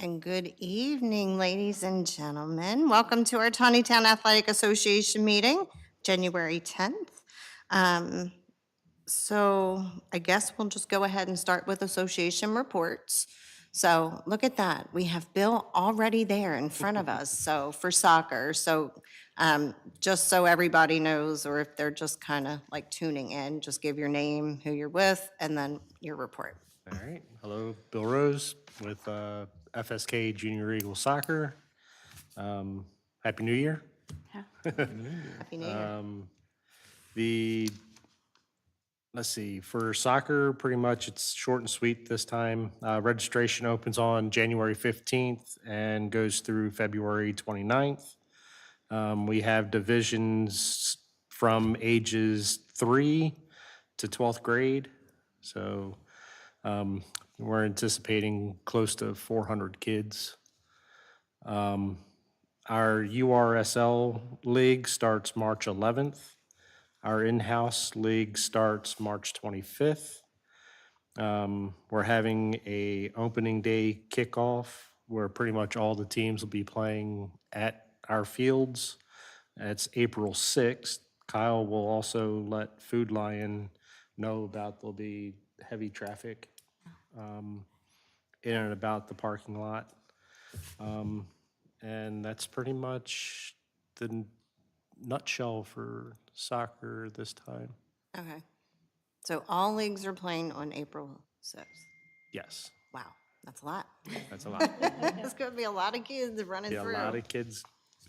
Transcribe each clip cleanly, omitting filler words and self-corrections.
And good evening, ladies and gentlemen. Welcome to our Taneytown Athletic Association meeting, January 10th. Um, So I guess we'll just go ahead and start with association reports. So look at that. We have Bill already there in front of us, so for soccer. So just so everybody knows, or if they're just kind of like tuning in, just give your name, who you're with, and then your report. All right. Hello, Bill Rose with FSK Junior Eagle Soccer. Happy New Year. Happy New Year. The let's see, for soccer, pretty much it's short and sweet this time. Registration opens on January 15th and goes through February 29th. We have divisions from ages 3 to 12th grade. So we're anticipating close to 400 kids. Our URSL league starts March 11th. Our in-house league starts March 25th. We're having a opening day kickoff where pretty much all the teams will be playing at our fields. It's April 6th. Kyle will also let Food Lion know about there'll be heavy traffic in and about the parking lot. And that's pretty much the nutshell for soccer this time. Okay. So all leagues are playing on April 6th. Yes, Wow, that's a lot. that's a lot. It's going to be a lot of kids running Be a through. lot of kids.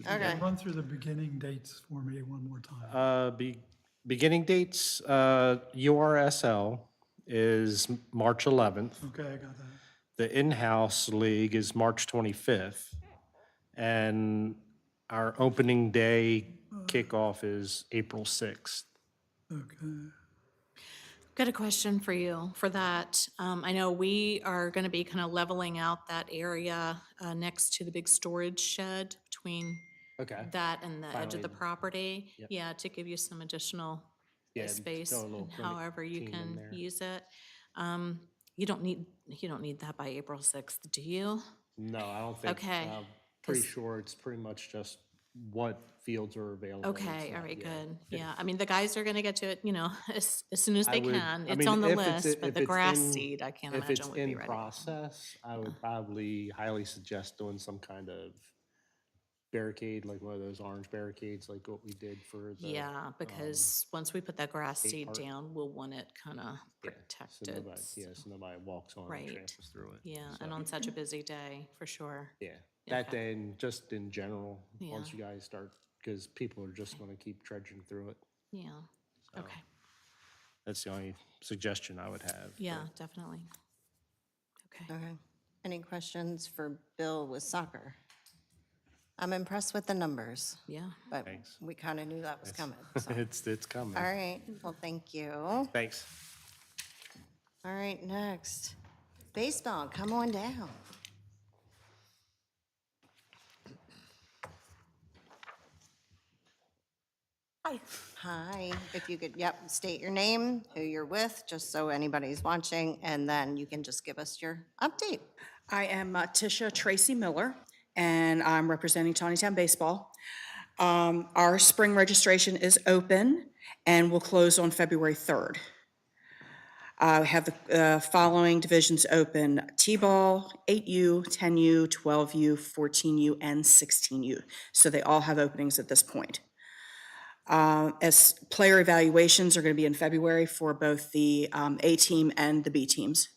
Okay. Run through the beginning dates for me one more time. Beginning dates, URSL is March 11th. Okay, I got that. The in-house league is March 25th. And our opening day kickoff is April 6th. Okay. Got a question for you for that. I know we are going to be kind of leveling out that area next to the big storage shed between Okay. that and the edge of the Finally. property. Yep. Yeah, to give you some additional Yeah, space, throw a little and clinic however you team in can there. use it. You don't need that by April 6th, do you? No, I don't think. Okay, I'm pretty 'cause- sure it's pretty much just what fields are available. Okay, It's all not- right, yeah. good. Yeah, I mean, the guys are gonna get to it, as soon as I they would- can. I It's mean, on the if it's- list, but if the it's grass in- seed, I can't If it's imagine would be in ready. process, I would probably highly suggest doing some kind of barricade, like one of those orange barricades, like what we did for the. Yeah, because once we put that grass seed part. down, we'll want it kind of Yeah, protected. so nobody walks on Right. and tramples through it. Yeah, So, and on such a busy day, for sure. yeah, that Okay. day and just in general, Yeah. once you guys start, because people are just going to keep trudging through it. Yeah, okay. That's the only suggestion I would have. Yeah, definitely. Okay. Okay. Any questions for Bill with soccer? I'm impressed with the numbers, Yeah. but Thanks. we kind of knew that was coming. So. It's coming. All right. Well, thank you. Thanks. All right. Next, baseball. Come on down. Hi, Hi. If you could, state your name, who you're with, just so anybody's watching, and then you can just give us your update. I am Tisha Tracy Miller, and I'm representing Taneytown Baseball. Our spring registration is open and will close on February 3rd. I have the following divisions open: T-ball, 8U, 10U, 12U, 14U, and 16U. So they all have openings at this point. As player evaluations are going to be in February for both the A team and the B teams.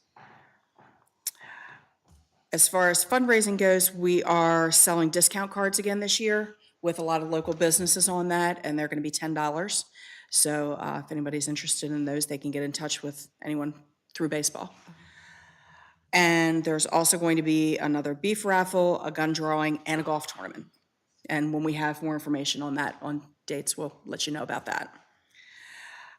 As far as fundraising goes, we are selling discount cards again this year with a lot of local businesses on that, and they're going to be $10. So if anybody's interested in those, they can get in touch with anyone through baseball. And there's also going to be another beef raffle, a gun drawing, and a golf tournament. And when we have more information on that, on dates, we'll let you know about that.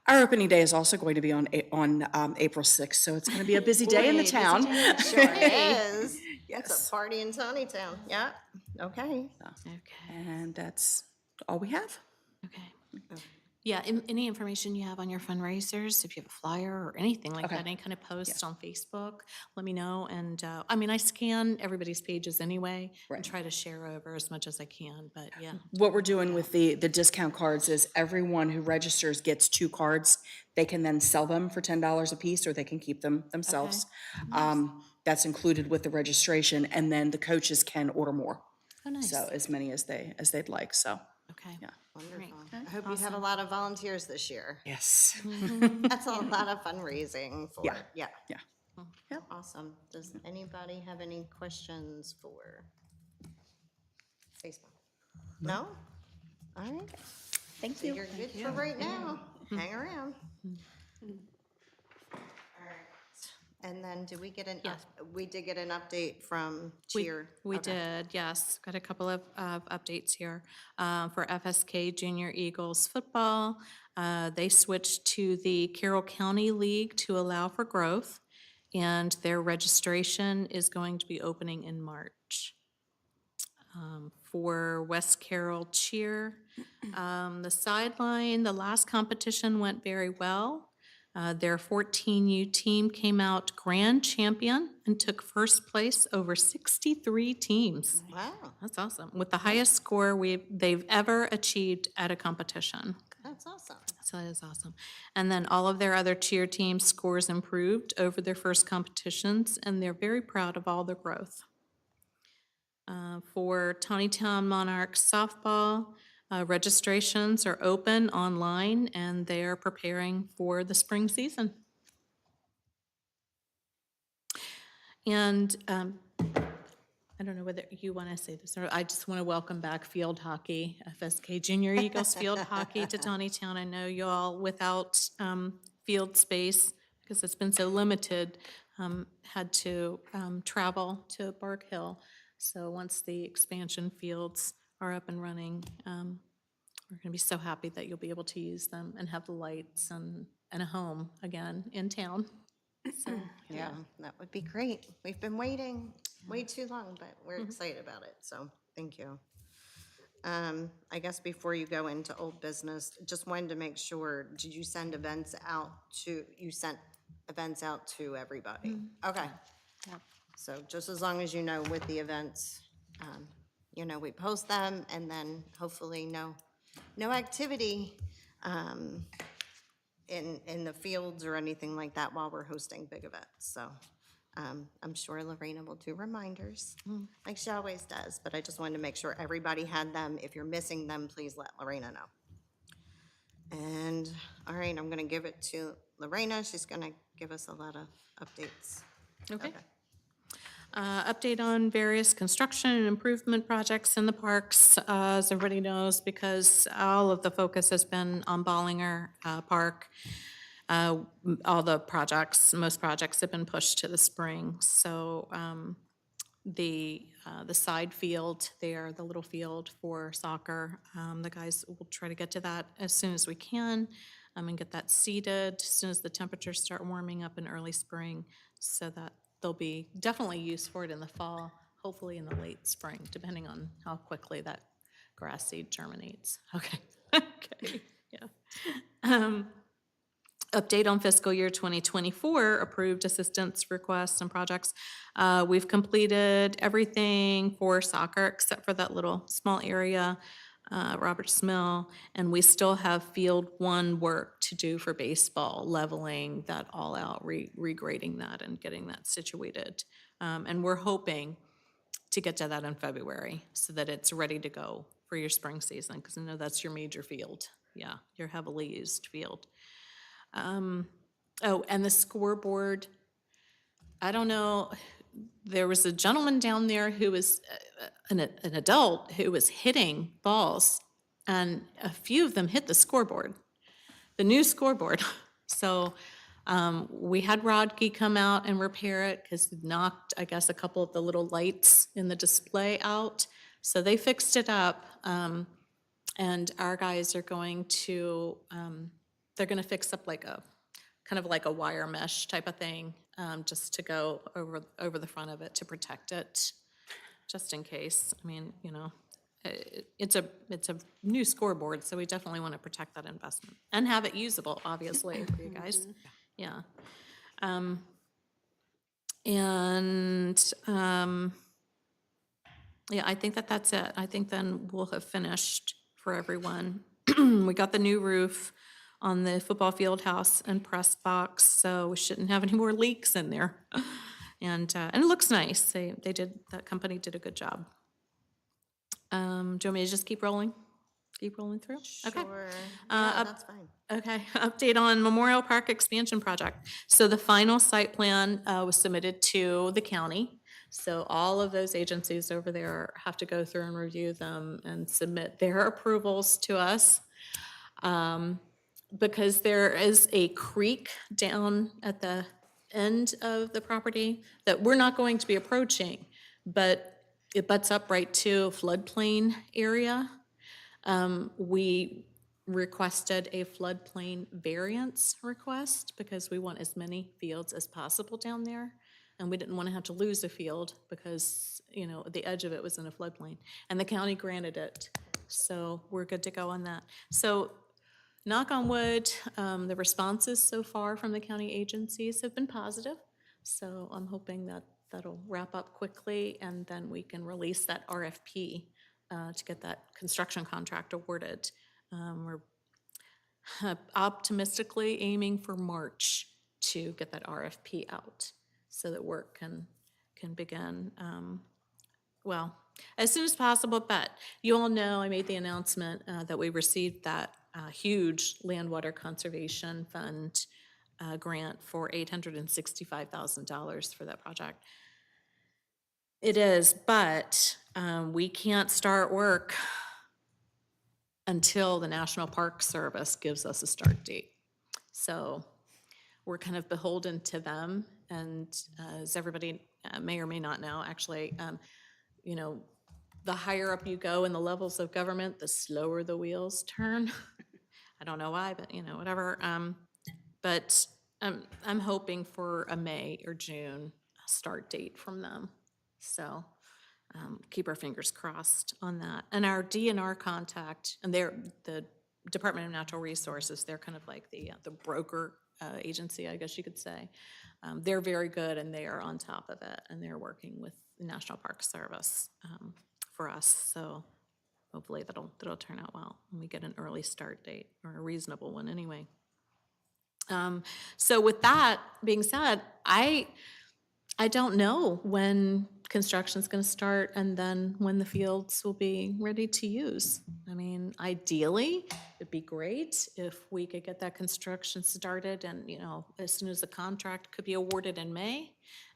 Our opening day is also going to be on April 6th, so it's going to be a busy day in the town. Sure is. It's a party in Taneytown. Yeah. Okay. Okay, And that's all we have. okay. Yeah, any information you have on your fundraisers, if you have a flyer or anything like Okay. that, any kind of posts on Facebook, let me know. And, I mean, I scan everybody's pages anyway and Right. try to share over as much as I can, but yeah. What we're doing with the discount cards is everyone who registers gets 2 cards. They can then sell them for $10 a piece, or they can keep them themselves. That's included with the registration, and then the coaches can order more. Oh, nice. So as many as they'd like, so, Okay. yeah. Wonderful. I hope you have a lot of volunteers this year. Yes. That's a lot of fundraising for, Yeah. yeah. Yeah. Yep. Awesome. Does anybody have any questions for baseball? No? All right. Thank So you're good for right now. Hang around. All right. And then do we get Yes. we did get an update from cheer? We Okay. did, yes. Got a couple of updates here. For FSK Junior Eagles football, they switched to the Carroll County League to allow for growth, and their registration is going to be opening in March. For West Carroll cheer, the sideline, the last competition went very well. Their 14U team came out grand champion and took first place over 63 teams. Wow, That's awesome. With the highest score they've ever achieved at a competition. that's awesome. So that is awesome. And then all of their other cheer team scores improved over their first competitions, and they're very proud of all their growth. For Taneytown Monarchs softball, registrations are open online, and they are preparing for the spring season. And I don't know whether you want to say this, or I just want to welcome back field hockey, FSK Junior Eagles field hockey to Taneytown. I know you all, without field space, because it's been so limited, had to travel to Bark Hill. So once the expansion fields are up and running, we're going to be so happy that you'll be able to use them and have the lights and a home again in town. So, Yeah, that would be great. We've been waiting way too long, but we're excited about it, so thank you. I guess before you go into old business, just wanted to make sure, did you send events out you sent events out to everybody? Okay. So just as long as you know with the events, we post them and then hopefully no activity in the fields or anything like that while we're hosting big events. So I'm sure Lorena will do reminders, like she always does, but I just wanted to make sure everybody had them. If you're missing them, please let Lorena know. And, all right, I'm gonna give it to Lorena. She's gonna give us a lot of updates. okay. Update on various construction and improvement projects in the parks, as everybody knows, because all of the focus has been on Bollinger Park. All the projects, most projects have been pushed to the spring. So the side field there, the little field for soccer, the guys will try to get to that as soon as we can and get that seeded as soon as the temperatures start warming up in early spring, so that there'll be definitely use for it in the fall, hopefully in the late spring, depending on how quickly that grass seed germinates. Okay. Okay, yeah. Update on fiscal year 2024, approved assistance requests and projects. We've completed everything for soccer except for that little small area, Roberts Mill, and we still have Field 1 work to do for baseball, leveling that all out, regrading that and getting that situated. And we're hoping to get to that in February so that it's ready to go for your spring season, because I know that's your major field. Yeah, your heavily used field. Oh, and the scoreboard, I don't know, there was a gentleman down there who was an adult who was hitting balls, and a few of them hit the scoreboard, the new scoreboard. So we had Rodkey come out and repair it because it knocked, I guess, a couple of the little lights in the display out. So they fixed it up, and our guys are going to, they're going to fix up like a, kind of like a wire mesh type of thing, just to go over the front of it to protect it, just in case. I mean, it's a new scoreboard, so we definitely want to protect that investment and have it usable, obviously, for you guys. Yeah. And, yeah, I think that that's it. I think then we'll have finished for everyone. We got the new roof on the football field house and press box, so we shouldn't have any more leaks in there. And it looks nice. That company did a good job. Do you want me to just keep rolling? Keep rolling through? Okay. Sure. Yeah, that's fine. Okay, update on Memorial Park expansion project. So the final site plan was submitted to the county. So all of those agencies over there have to go through and review them and submit their approvals to us. Because there is a creek down at the end of the property that we're not going to be approaching, but it butts up right to a floodplain area. We requested a floodplain variance request because we want as many fields as possible down there. And we didn't want to have to lose a field because, the edge of it was in a floodplain. And the county granted it. So we're good to go on that. So knock on wood, the responses so far from the county agencies have been positive. So I'm hoping that that'll wrap up quickly and then we can release that RFP to get that construction contract awarded. We're optimistically aiming for March to get that RFP out so that work can begin, well, as soon as possible. But you all know I made the announcement that we received that huge Land Water Conservation Fund grant for $865,000 for that project. It is, but we can't start work until the National Park Service gives us a start date. So we're kind of beholden to them, and as everybody may or may not know, actually, the higher up you go in the levels of government, the slower the wheels turn. I don't know why, but whatever. But I'm hoping for a May or June start date from them. So keep our fingers crossed on that. And our DNR contact, and they're the Department of Natural Resources, they're kind of like the broker agency, I guess you could say. They're very good and they are on top of it, and they're working with the National Park Service for us. So hopefully that'll turn out well and we get an early start date, or a reasonable one anyway. So with that being said, I don't know when construction's gonna start and then when the fields will be ready to use. I mean, ideally, it'd be great if we could get that construction started and, as soon as the contract could be awarded in May.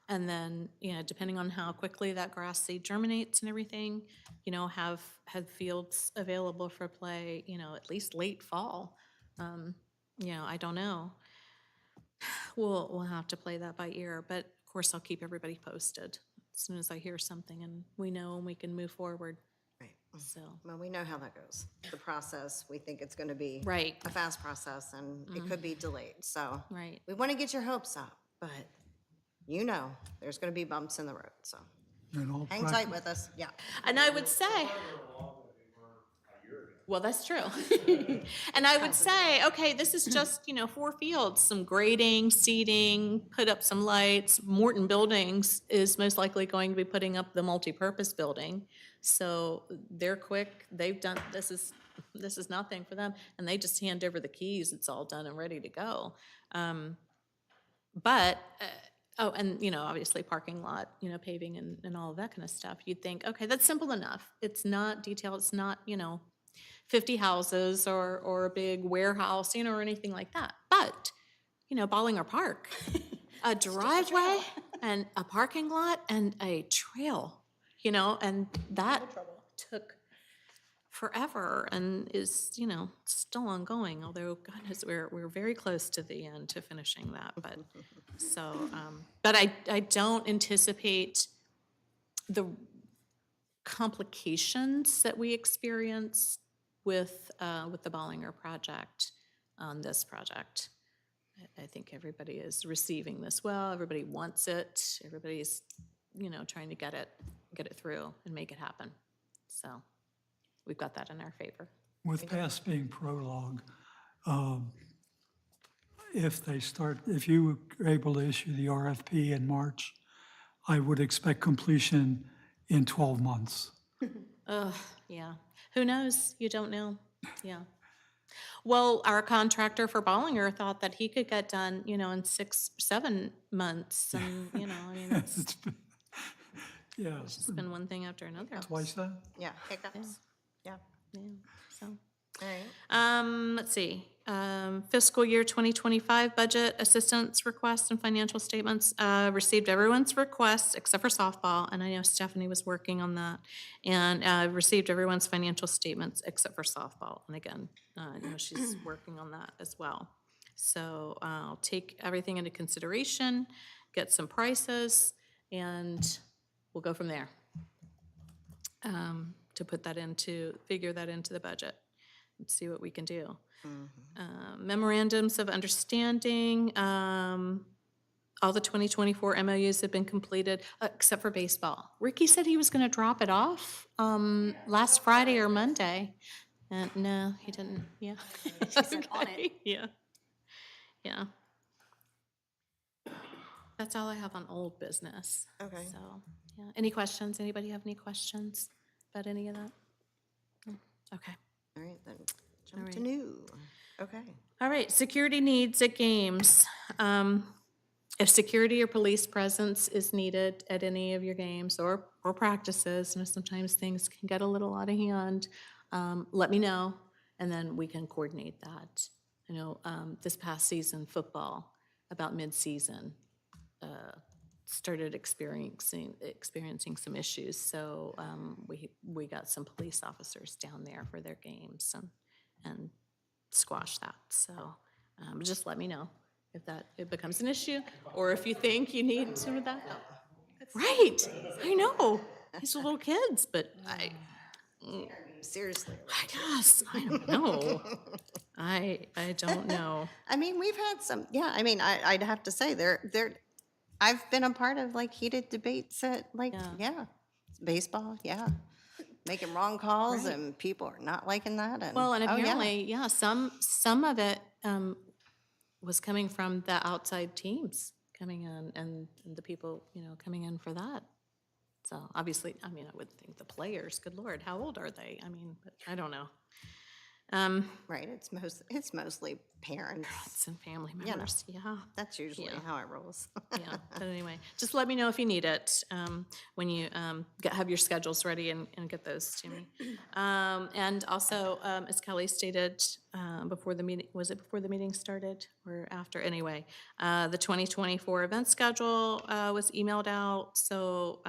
And then, depending on how quickly that grass seed germinates and everything, have fields available for play, at least late fall. I don't know. We'll have to play that by ear, but of course I'll keep everybody posted as soon as I hear something and we know and we can move forward. Right. So, Well, we know how that goes. The process, we think it's going to be right, a fast process, and it could be delayed. So right. we want to get your hopes up, but there's going to be bumps in the road. So And all hang tight with us. Yeah. And I would say, well, that's true. And I would say, okay, this is just, 4 fields, some grading, seeding, put up some lights. Morton Buildings is most likely going to be putting up the multipurpose building. So they're quick. They've done, this is nothing for them. And they just hand over the keys. It's all done and ready to go. But, and, obviously parking lot, paving and all of that kind of stuff. You'd think, okay, that's simple enough. It's not detailed. It's not, 50 houses or a big warehouse, or anything like that. But, Bollinger Park, a driveway and a parking lot and a trail, and that took forever and is, still ongoing, although goodness, we're very close to the end to finishing that. But so, but I don't anticipate the complications that we experienced with the Bollinger project on this project. I think everybody is receiving this well. Everybody wants it. Everybody's, trying to get it through and make it happen. So, we've got that in our favor. With past being prologue, um, if you are able to issue the RFP in March, I would expect completion in 12 months. Ugh, yeah. Who knows? You don't know. Yeah. Well, our contractor for Bollinger thought that he could get done, in 6, 7 months. And, I mean, it's Yeah, just been one thing after another. twice that? Yeah, hiccups. Yeah, Yeah, so. all right. Let's see, fiscal year 2025 budget assistance requests and financial statements, received everyone's requests except for softball, and I know Stephanie was working on that, and received everyone's financial statements except for softball, and again, she's working on that as well. So I'll take everything into consideration, get some prices, and we'll go from there. To figure that into the budget and see what we can do. Memorandums of understanding, all the 2024 MOUs have been completed, except for baseball. Ricky said he was gonna drop it off, last Friday or Monday. And no, he didn't, yeah. He's on it. Yeah. Yeah. That's all I have on old business. Okay. So, yeah. Any questions? Anybody have any questions about any of that? No? Okay. All right, then jump to right. new. Okay. All right, security needs at games. If security or police presence is needed at any of your games or practices, sometimes things can get a little out of hand, let me know, and then we can coordinate that. I know this past season, football, about mid-season, started experiencing some issues, so we got some police officers down there for their games and squash that. So just let me know if it becomes an issue, or if you think you need some of that help. Right, I know, these are little kids, but Seriously. I guess, I don't know. I don't know. I mean, we've had some, yeah, I mean, I'd have to say, I've been a part of like heated debates at like, yeah, baseball, yeah. Making wrong calls Right. and people are not liking that and. Well, and oh, yeah. apparently, yeah, some of it was coming from the outside teams coming in and the people, coming in for that. So obviously, I mean, I would think the players, good Lord, how old are they? I mean, but I don't know. Right, it's mostly parents. It's in family know. members, yeah. That's usually Yeah. how it rolls. Yeah, but anyway, just let me know if you need it, when you have your schedules ready and get those to me. And also, as Kelly stated before the meeting, was it before the meeting started or after? Anyway, the 2024 event schedule was emailed out, so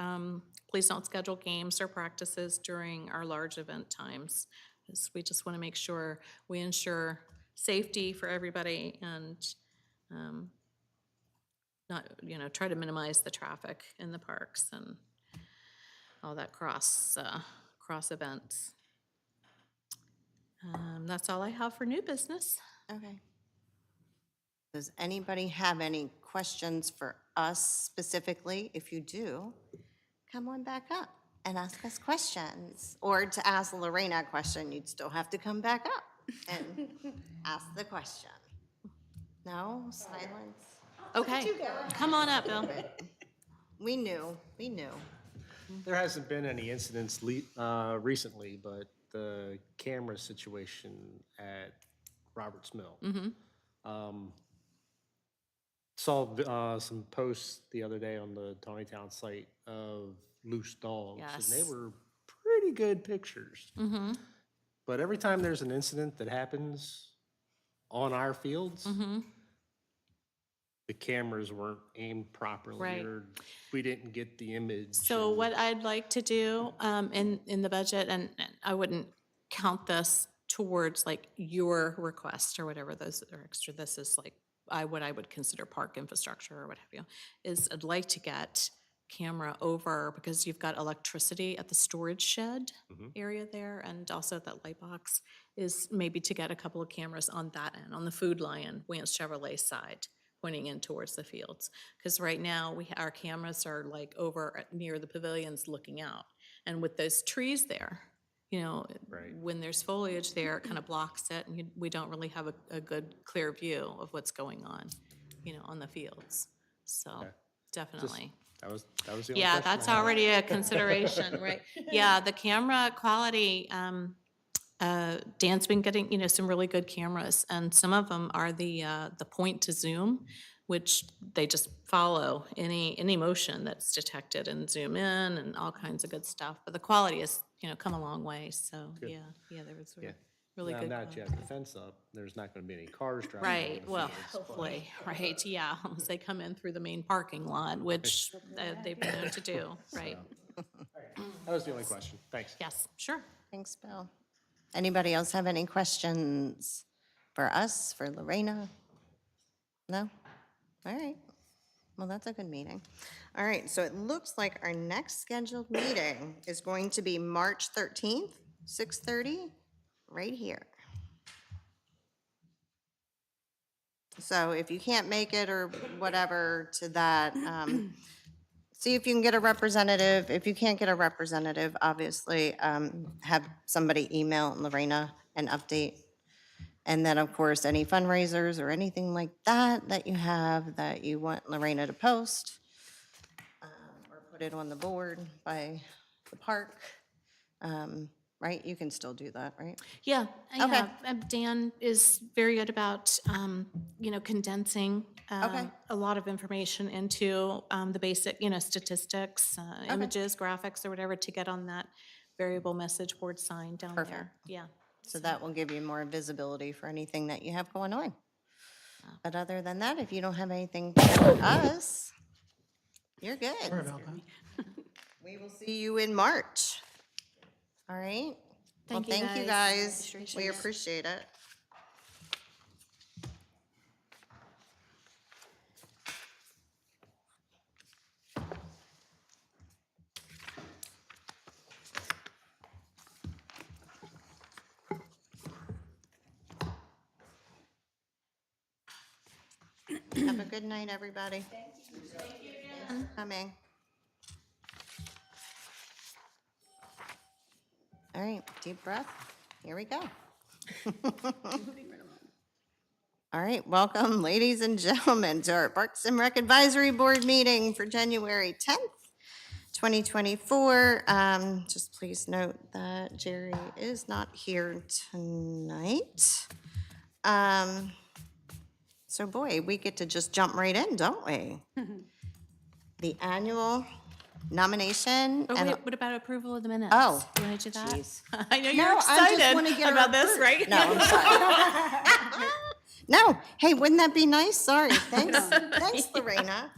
please don't schedule games or practices during our large event times, because we just want to make sure we ensure safety for everybody and not, try to minimize the traffic in the parks and all that cross events. That's all I have for new business. Okay. Does anybody have any questions for us specifically? If you do, come on back up and ask us questions. Or to ask Lorraine a question, you'd still have to come back up and ask the question. No? Silence? Okay, come on up, Bill. We knew. There hasn't been any incidents recently, but the camera situation at Roberts Mill. Saw some posts the other day on the Taneytown site of loose dogs, and they Yes. were pretty good pictures. But every time there's an incident that happens on our fields, the cameras weren't aimed properly, Right. or we didn't get the image. So and- what I'd like to do in the budget, and I wouldn't count this towards like your request or whatever, those are extra, this is like what I would consider park infrastructure or what have you, is I'd like to get camera over, because you've got electricity at the storage shed area there, and also at that light box, is maybe to get a couple of cameras on that end, on the Food Lion, Wance Chevrolet side, pointing in towards the fields. Because right now, our cameras are like over near the pavilions looking out. And with those trees there, Right. when there's foliage there, it kind of blocks it, and we don't really have a good, clear view of what's going on, on the fields. So, Okay. definitely. That was the only Yeah, question that's I had. already a consideration, right? Yeah, the camera quality, Dan's been getting, some really good cameras, and some of them are the point to zoom, which they just follow any motion that's detected and zoom in and all kinds of good stuff. But the quality has, come a long way, so, yeah, there was Yeah. really Now, good now that you quality. have the fence up, there's not going to be any cars driving on Right, the well, fields. hopefully, right, yeah, as they come in through the main parking lot, which they've been known to do, right? That was the only question. Thanks. Yes, sure. Thanks, Bill. Anybody else have any questions for us, for Lorena? No? All right. Well, that's a good meeting. All right, so it looks like our next scheduled meeting is going to be March 13th, 6:30, right here. So if you can't make it or whatever to that, see if you can get a representative. If you can't get a representative, obviously, have somebody email Lorena an update. And then, of course, any fundraisers or anything like that that you have that you want Lorena to post, or put it on the board by the park, right? You can still do that, right? Yeah, Okay. yeah. Dan is very good about, condensing Okay. a lot of information into the basic, statistics, images, graphics, or whatever to get on that variable message board sign down there. Perfect. Yeah. So that will give you more visibility for anything that you have going on. But other than that, if you don't have anything for us, you're good. Sorry about that. We will see you in March. All right? Well, Thank you, thank you, guys. guys. We appreciate it. Have a good night, everybody. Thank you. Thank you again. Coming. All right, deep breath. Here we go. All right, welcome, ladies and gentlemen, to our Parks and Rec Advisory Board meeting for January 10th, 2024. Just please note that Jerry is not here tonight. So boy, we get to just jump right in, don't we? The annual nomination Oh, and. wait, what about approval of the minutes? Oh, You want to do that? jeez. I know No, you're I just wanna excited get her about this, approved. right? No, I'm sorry. No, hey, wouldn't that be nice? Sorry, thanks, thanks, Lorena.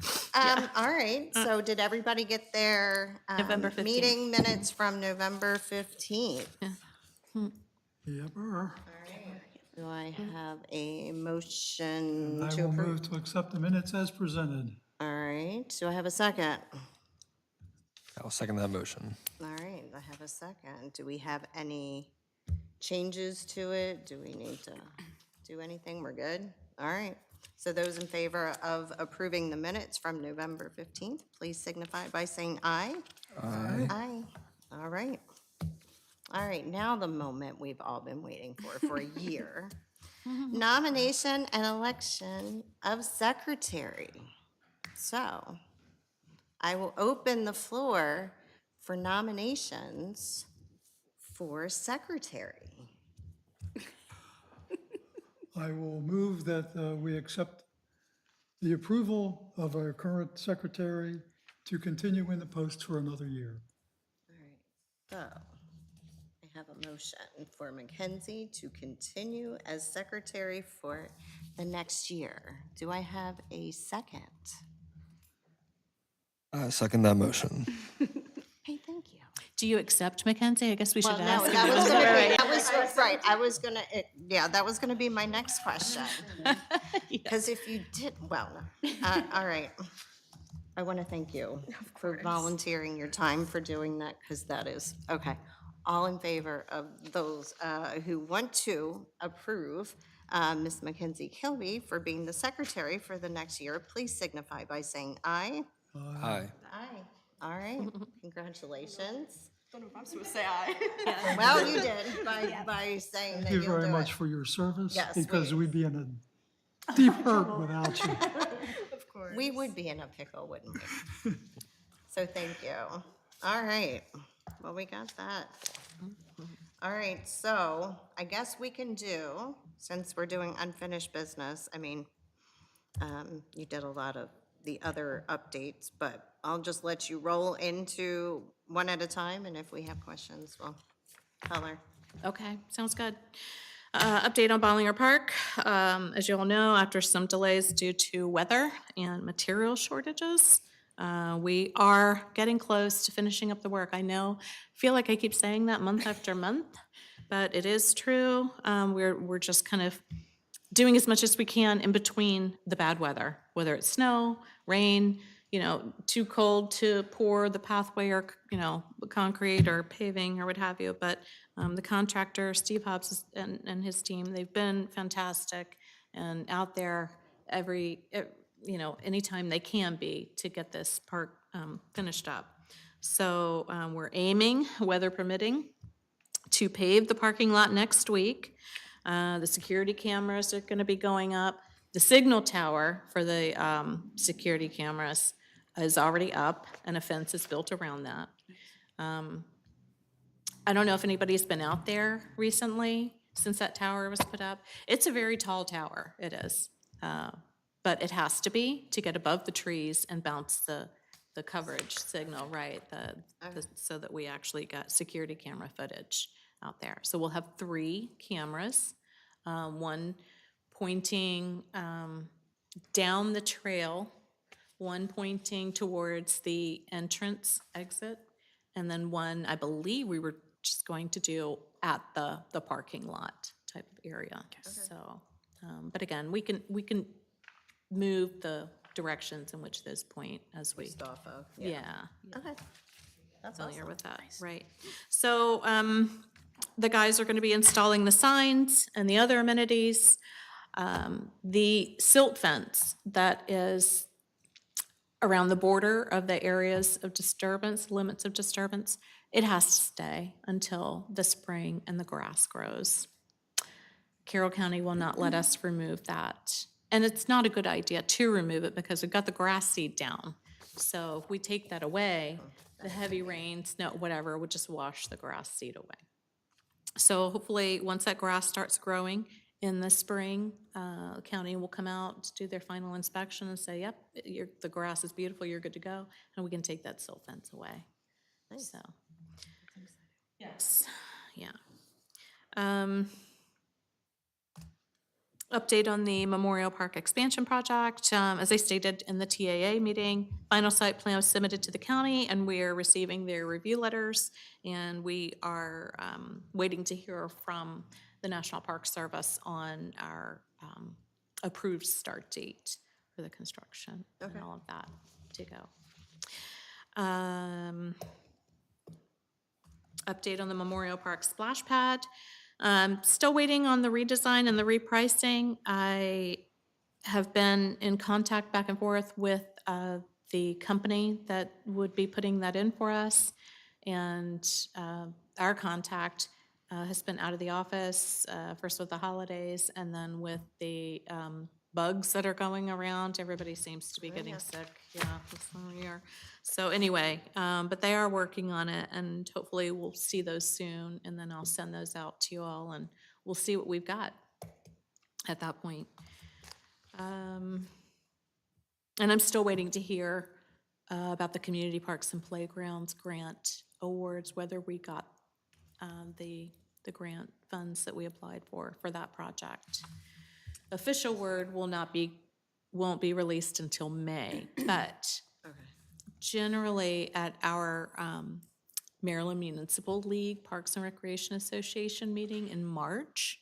All right, so did everybody get their November 15th. meeting minutes from November 15th? Yep. Do I have a motion I to will approve? move to accept the minutes as presented. All right, do I have a second? I'll second that motion. All right, I have a second. Do we have any changes to it? Do we need to do anything? We're good? All right. So those in favor of approving the minutes from November 15th, please signify by saying aye. Aye. Aye. All right. All right, now the moment we've all been waiting for a year. Nomination and election of secretary. So I will open the floor for nominations for secretary. I will move that we accept the approval of our current secretary to continue in the post for another year. All right, so I have a motion for Mackenzie to continue as secretary for the next year. Do I have a second? I second that motion. Hey, thank you. Do you accept Mackenzie? I guess we should Well, no, ask. that was gonna be, that was, right, I was gonna, yeah, that was gonna be my next question. Because if you did, well, no. All right. I want to thank you for volunteering your time for doing that, because that is, okay. All in favor of those who want to approve Ms. Mackenzie Kilby for being the secretary for the next year, please signify by saying aye. Aye. Aye. All right, congratulations. Don't know if I'm supposed to say aye. Well, you did by saying that Thank you you'll very do much it. for your service. Yes, Because we- we'd be in a deep hurt without you. Of course. We would be in a pickle, wouldn't we? So thank you. All right, well, we got that. All right, so I guess we can do, since we're doing unfinished business, I mean, you did a lot of the other updates, but I'll just let you roll into one at a time, and if we have questions, we'll tell her. Okay, sounds good. Update on Bollinger Park. As you all know, after some delays due to weather and material shortages, we are getting close to finishing up the work. I know, feel like I keep saying that month after month, but it is true. We're just kind of doing as much as we can in between the bad weather, whether it's snow, rain, too cold to pour the pathway or, concrete or paving or what have you. But the contractor, Steve Hobbs and his team, they've been fantastic and out there anytime they can be to get this park finished up. So we're aiming, weather permitting, to pave the parking lot next week. The security cameras are gonna be going up. The signal tower for the security cameras is already up, and a fence is built around that. I don't know if anybody's been out there recently since that tower was put up. It's a very tall tower, it is. But it has to be to get above the trees and bounce the coverage signal, right? So that we actually got security camera footage out there. So we'll have 3 cameras, one pointing down the trail, one pointing towards the entrance exit, and then one, I believe we were just going to do at the parking lot type of area. So, but again, we can move the directions in which those point as we, Just off of, yeah, Okay. That's familiar awesome. with that, right? So, the guys are gonna be installing the signs and the other amenities. The silt fence that is around the border of the areas of disturbance, limits of disturbance, it has to stay until the spring and the grass grows. Carroll County will not let us remove that. And it's not a good idea to remove it because we've got the grass seed down. So if we take that away, the heavy rain, snow, whatever, would just wash the grass seed away. So hopefully, once that grass starts growing in the spring, the county will come out, do their final inspection and say, yep, the grass is beautiful, you're good to go, and we can take that silt fence away. So, yes, yeah. Update on the Memorial Park expansion project. As I stated in the TAA meeting, final site plan was submitted to the county, and we are receiving their review letters, and we are waiting to hear from the National Park Service on our approved start date for the construction and all of that to go. Update on the Memorial Park splash pad. Still waiting on the redesign and the repricing. I have been in contact back and forth with the company that would be putting that in for us. And our contact has been out of the office, first with the holidays, and then with the bugs that are going around. Everybody seems to be getting sick, this time of year. So anyway, but they are working on it, and hopefully we'll see those soon, and then I'll send those out to you all, and we'll see what we've got at that point. And I'm still waiting to hear about the Community Parks and Playgrounds grant awards, whether we got the grant funds that we applied for that project. Official word won't be released until May, but generally at our Maryland Municipal League Parks and Recreation Association meeting in March,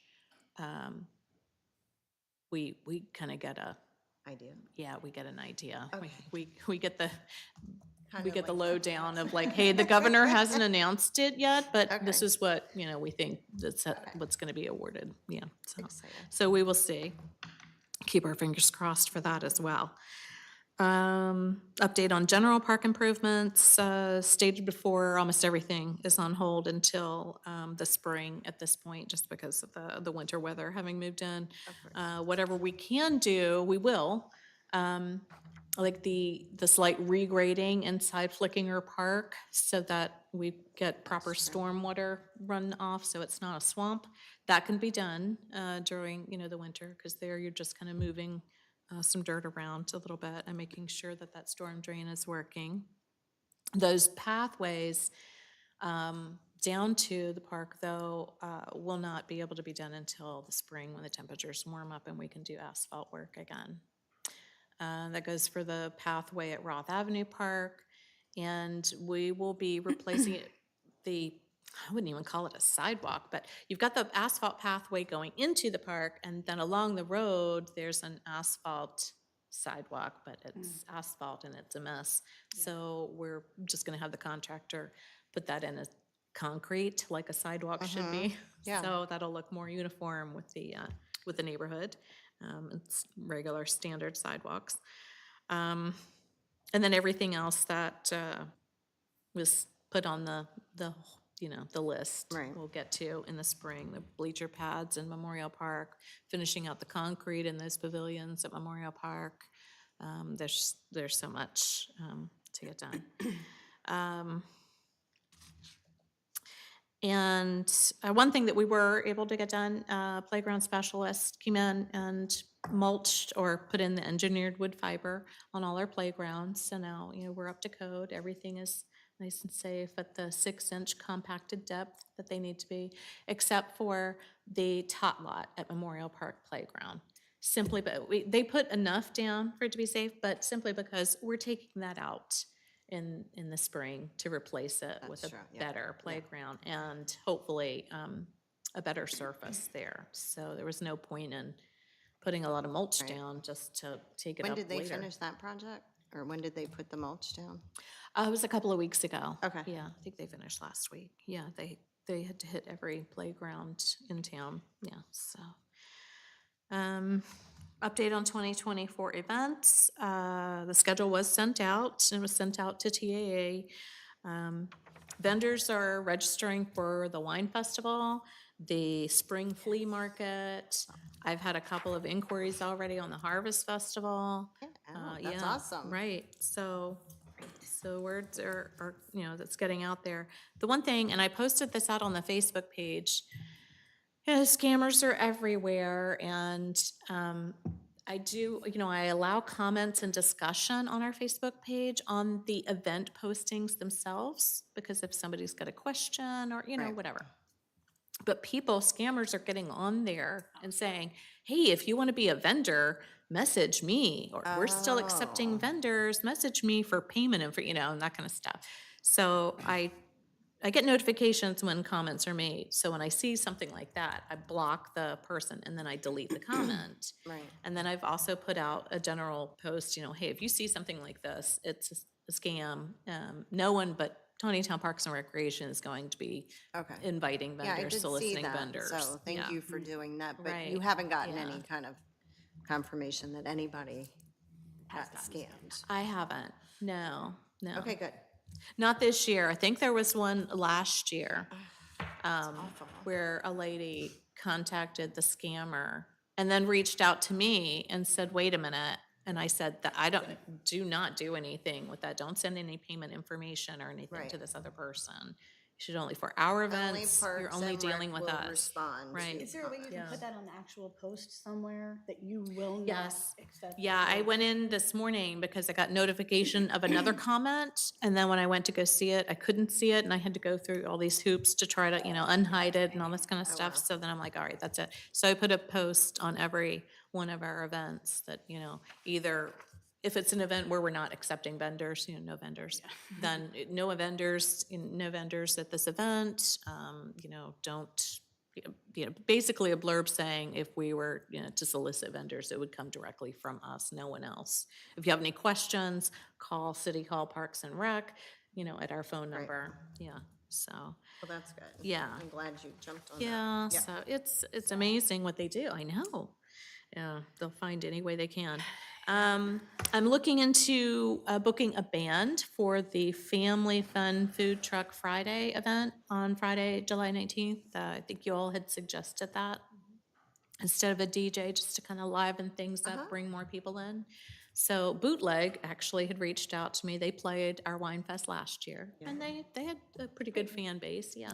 we kind of get we get an idea. We get the lowdown of like, hey, the governor hasn't announced it yet, but this is what, we think that's what's going to be awarded. Yeah. So we will see. Keep our fingers crossed for that as well. Update on general park improvements, stated before, almost everything is on hold until the spring at this point, just because of the winter weather having moved in. Whatever we can do, we will. Like the slight regrading inside Flickinger Park so that we get proper stormwater runoff, so it's not a swamp. That can be done during, the winter, because there you're just kind of moving some dirt around a little bit and making sure that that storm drain is working. Those pathways down to the park, though, will not be able to be done until the spring when the temperatures warm up and we can do asphalt work again. That goes for the pathway at Roth Avenue Park, and we will be replacing I wouldn't even call it a sidewalk, but you've got the asphalt pathway going into the park, and then along the road, there's an asphalt sidewalk, but it's asphalt and it's a mess. So we're just gonna have the contractor put that in as concrete, like a sidewalk should be. Yeah. So that'll look more uniform with the neighborhood. It's regular standard sidewalks. And then everything else that was put on the list. Right. We'll get to in the spring, the bleacher pads in Memorial Park, finishing out the concrete in those pavilions at Memorial Park. There's so much to get done. And one thing that we were able to get done, playground specialist came in and mulched or put in the engineered wood fiber on all our playgrounds. So now, we're up to code. Everything is nice and safe at the 6-inch compacted depth that they need to be, except for the tot lot at Memorial Park Playground. Simply, but they put enough down for it to be safe, but simply because we're taking that out in the spring to replace it with a true, yeah. better playground and hopefully a better surface there. So there was no point in putting a lot of mulch down just to take it When up did they later. finish that project? Or when did they put the mulch down? It was a couple of weeks ago. Okay. Yeah, I think they finished last week. Yeah, they had to hit every playground in town. Yeah, so. Update on 2024 events. The schedule was sent out, and it was sent out to TAA. Vendors are registering for the wine festival, the spring flea market. I've had a couple of inquiries already on the harvest festival. Oh, that's Yeah, awesome. Right, so words are, that's getting out there. The one thing, and I posted this out on the Facebook page, scammers are everywhere, and I do, I allow comments and discussion on our Facebook page on the event postings themselves, because if somebody's got a question or, Right. whatever. But scammers are getting on there and saying, hey, if you want to be a vendor, message me, or we're still accepting vendors, message me for payment and and that kind of stuff. So I get notifications when comments are made. So when I see something like that, I block the person and then I delete the comment. Right. And then I've also put out a general post, hey, if you see something like this, it's a scam. No one but Taneytown Parks and Recreation is going to be Okay. inviting Yeah, I vendors, did see soliciting that, vendors. so thank Yeah. you for doing that, but Right. you haven't gotten Yeah. any kind of confirmation that anybody got scammed? I haven't. No. Okay, good. Not this year. I think there was one last year where a lady contacted the scammer and then reached out to me and said, wait a minute. And I said that do not do anything with that. Don't send any payment information or anything Right. to this other person. You should only for our events, you're Parks only and Rec dealing with will us. respond Right. to Is there a way you can Yeah. put that on the actual post somewhere that you will not Yes. accept? Yeah, I went in this morning because I got notification of another comment, and then when I went to go see it, I couldn't see it, and I had to go through all these hoops to try to, unhide it and all this kind of stuff. So then I'm like, all right, that's it. So I put a post on every one of our events that, either if it's an event where we're not accepting vendors, no vendors, then no vendors, no vendors at this event, don't, basically a blurb saying if we were, to solicit vendors, it would come directly from us, no one else. If you have any questions, call City Hall Parks and Rec, at our phone number. Yeah, so, Well, that's good. Yeah. I'm glad you jumped on that. yeah, so it's amazing what they do, I know. Yeah, they'll find any way they can. I'm looking into booking a band for the Family Fun Food Truck Friday event on Friday, July 19th. I think you all had suggested that. Instead of a DJ, just to kind of liven things up, bring more people in. So Bootleg actually had reached out to me. They played our Wine Fest last year, and they had a pretty good fan base, yeah.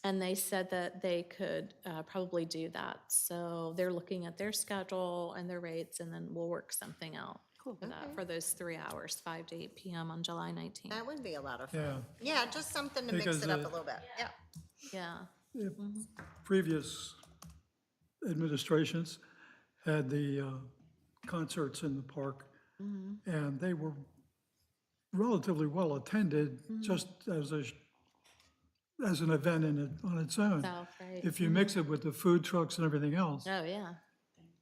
And they said that they could probably do that. So they're looking at their schedule and their rates, and then we'll work something out for that, for those 3 hours, 5 to 8 p.m. on July 19th. That would be a lot of fun. Yeah. Yeah, just something to mix Because, it up a uh, little bit. Yeah. Yeah, Previous administrations had the concerts in the park, and they were relatively well-attended, just as an event on its own. South, right? If you mix it with the food trucks and everything else, Oh, yeah.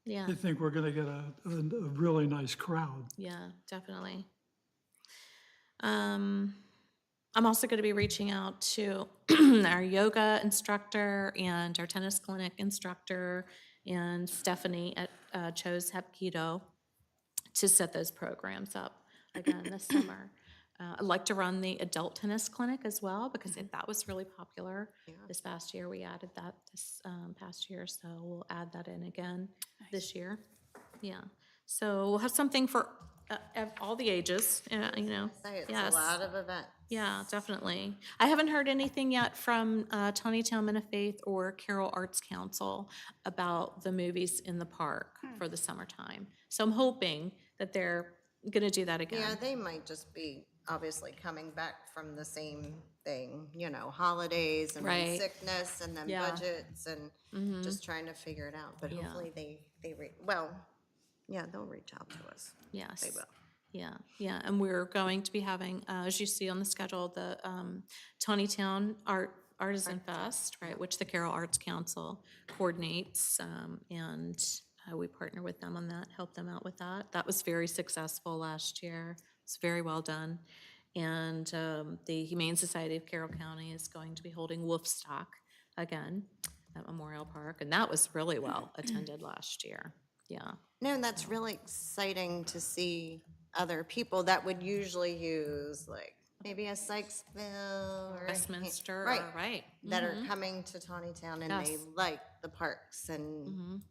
Yeah, I think we're gonna get a really nice crowd. yeah, definitely. I'm also going to be reaching out to our yoga instructor and our tennis clinic instructor and Stephanie at Chose Hapkido to set those programs up again this summer. I'd like to run the adult tennis clinic as well because that was really popular this past year. We added that this past year, so we'll add that in again this year. Yeah, so we'll have something for all the ages, you know. Say it's Yes. a lot of events. Yeah, definitely. I haven't heard anything yet from Taneytown Men of Faith or Carroll Arts Council about the movies in the park for the summertime. So I'm hoping that they're going to do that again. Yeah, they might just be obviously coming back from the same thing, you know, holidays and then Right. sickness and then Yeah. budgets and just trying to figure it out. But Yeah. hopefully they'll reach out to us. Yes. They will. Yeah, yeah, and we're going to be having, as you see on the schedule, the Taneytown Artisan Fest, right, which the Carroll Arts Council coordinates, and we partner with them on that, help them out with that. That was very successful last year. It's very well done. And the Humane Society of Carroll County is going to be holding Wolfstock again at Memorial Park, and that was really well attended last year. Yeah. No, and that's really exciting to see other people that would usually use like maybe a Sykesville or a Westminster, right, right. that are coming to Taneytown and they Yes. like the parks and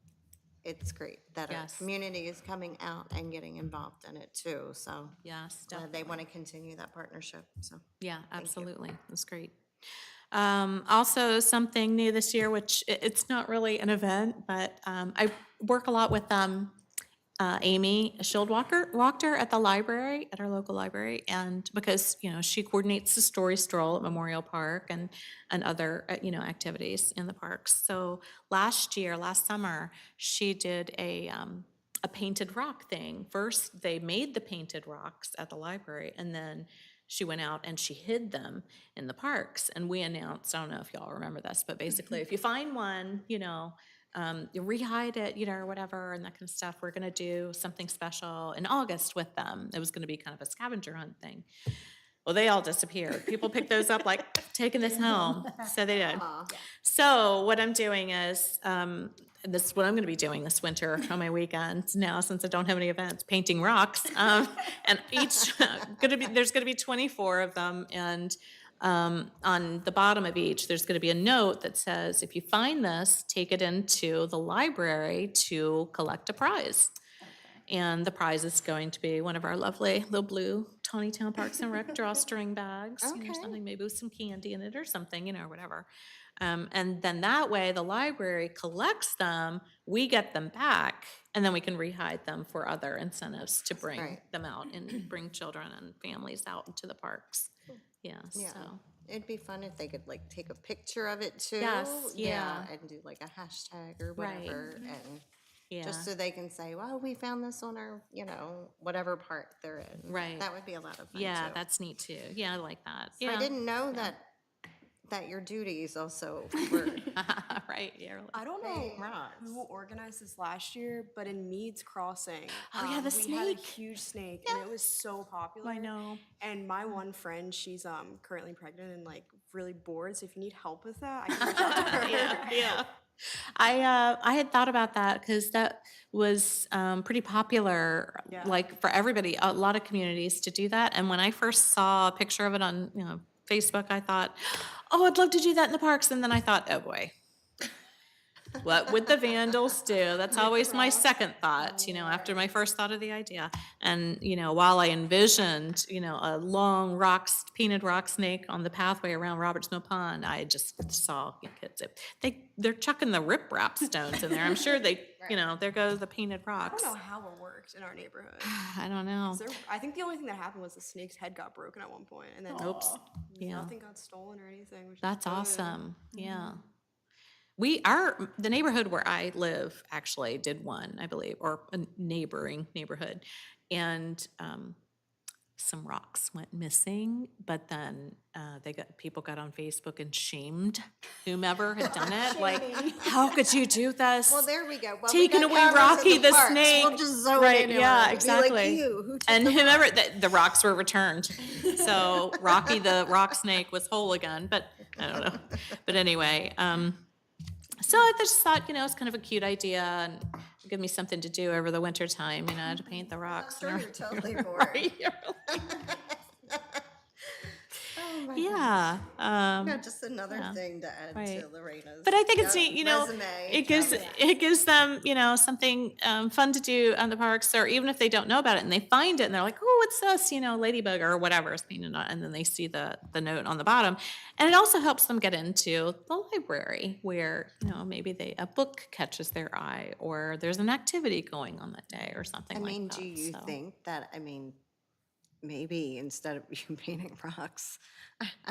it's great that our Yes. community is coming out and getting involved in it too. So Yes, they definitely. want to continue that partnership. So Yeah, absolutely. That's great. Also, something new this year, which it's not really an event, but I work a lot with Amy Schildwalker at the library, at our local library, and because, you know, she coordinates the story stroll at Memorial Park and other, activities in the parks. So last summer, she did a painted rock thing. First, they made the painted rocks at the library, and then she went out and she hid them in the parks. And we announced, I don't know if y'all remember this, but basically, if you find one, you rehide it, or whatever, and that kind of stuff. We're gonna do something special in August with them. It was gonna be kind of a scavenger hunt thing. Well, they all disappeared. People picked those up like, taking this home. So they did. So what I'm doing is, this is what I'm gonna be doing this winter on my weekends now, since I don't have any events, painting rocks. And there's gonna be 24 of them, and on the bottom of each, there's going to be a note that says, if you find this, take it into the library to collect a prize. And the prize is going to be one of our lovely little blue Taneytown Parks and Rec drawstring bags, or something, maybe with some candy in it or something, or whatever. And then that way, the library collects them, we get them back, and then we can rehide them for other incentives to bring Right. them out and bring children and families out into the parks. Yeah, yeah, so, it'd be fun if they could like take a picture of it too. Yes, yeah. and do like a hashtag or Right. whatever, and yeah, just so they can say, well, we found this on our, whatever park they're in. Right. That would be a lot of fun yeah, too. that's neat too. Yeah, I like that. I Yeah, didn't know that your duties also were right, yeah. I don't know painting rocks. who organized this last year, but in Mead's Crossing, Oh, yeah, the we had a snake. huge snake, and it was so popular. I know. And my one friend, she's currently pregnant and like really bored. So if you need help with that, I can reach out to her. Yeah, yeah. I had thought about that because that was pretty popular, like for everybody, a lot of communities to do that. And when I first saw a picture of it on, Facebook, I thought, oh, I'd love to do that in the parks. And then I thought, oh boy, what would the vandals do? That's always my second thought, after my first thought of the idea. And, while I envisioned, a long painted rock snake on the pathway around Roberts Mill Pond, I just saw kids. They're chucking the riprap stones in there. I'm sure there goes the painted I rocks. don't know how it worked in our neighborhood. I don't know. I think the only thing that happened was the snake's head got broken at one point, and then Oops. Yeah. nothing got stolen or anything. Which is That's good. awesome. Yeah. The neighborhood where I live actually did one, I believe, or a neighboring neighborhood. And some rocks went missing, but then people got on Facebook and shamed whomever had done it. Like, how could you do this? Well, there we go. Well, we Taking got away cameras in Rocky the parks. snake. We'll just zone Right, in yeah, on it. Be like, exactly. who took And the whomever, the rocks were returned. So Rocky the rock snake was whole again, but I don't know. But anyway, so I just thought, it's kind of a cute idea and give me something to do over the winter time, to paint the rocks. Sure, and you're totally everything. for Right, it. you're like- Oh, my Yeah. Yeah, just another yeah. thing to add Right. to Lorena's. But I think it's neat, resume. it gives them, something fun to do on the parks, or even if they don't know about it and they find it and they're like, oh, what's this, ladybug or whatever is painted on, and then they see the note on the bottom. And it also helps them get into the library where, maybe a book catches their eye, or there's an activity going on that day or something I like mean, that. do you so. think that, maybe instead of you painting rocks,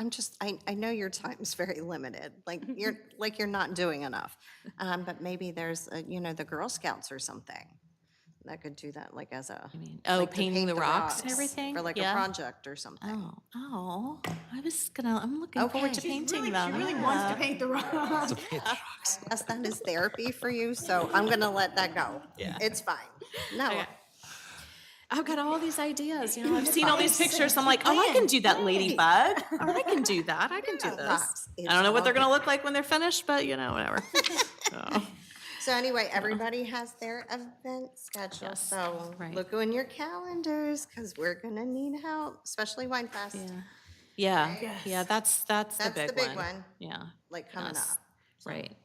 I know your time's very limited, you're not doing enough. But maybe there's, the Girl Scouts or something that could do that, like as a. like to painting paint the rocks and everything? For like a Yeah. project or something. I'm looking forward to Okay. painting them. She really wants to paint the rock. Yes, that is therapy for you, so I'm gonna let that go. Yeah. It's fine. No, Okay. I've got all these ideas, I've seen all these pictures. I'm like, oh, I can do that ladybug. Or I can do that. I can do this. rocks. I don't know what they're It's gonna look like when they're finished, but whatever. So, So anyway, everybody has their event schedule, Yes, so right. look in your calendars, because we're gonna need help, especially Wine Fest, yeah, that's the That's the big big one. one. Yeah, like coming Yes. up. right.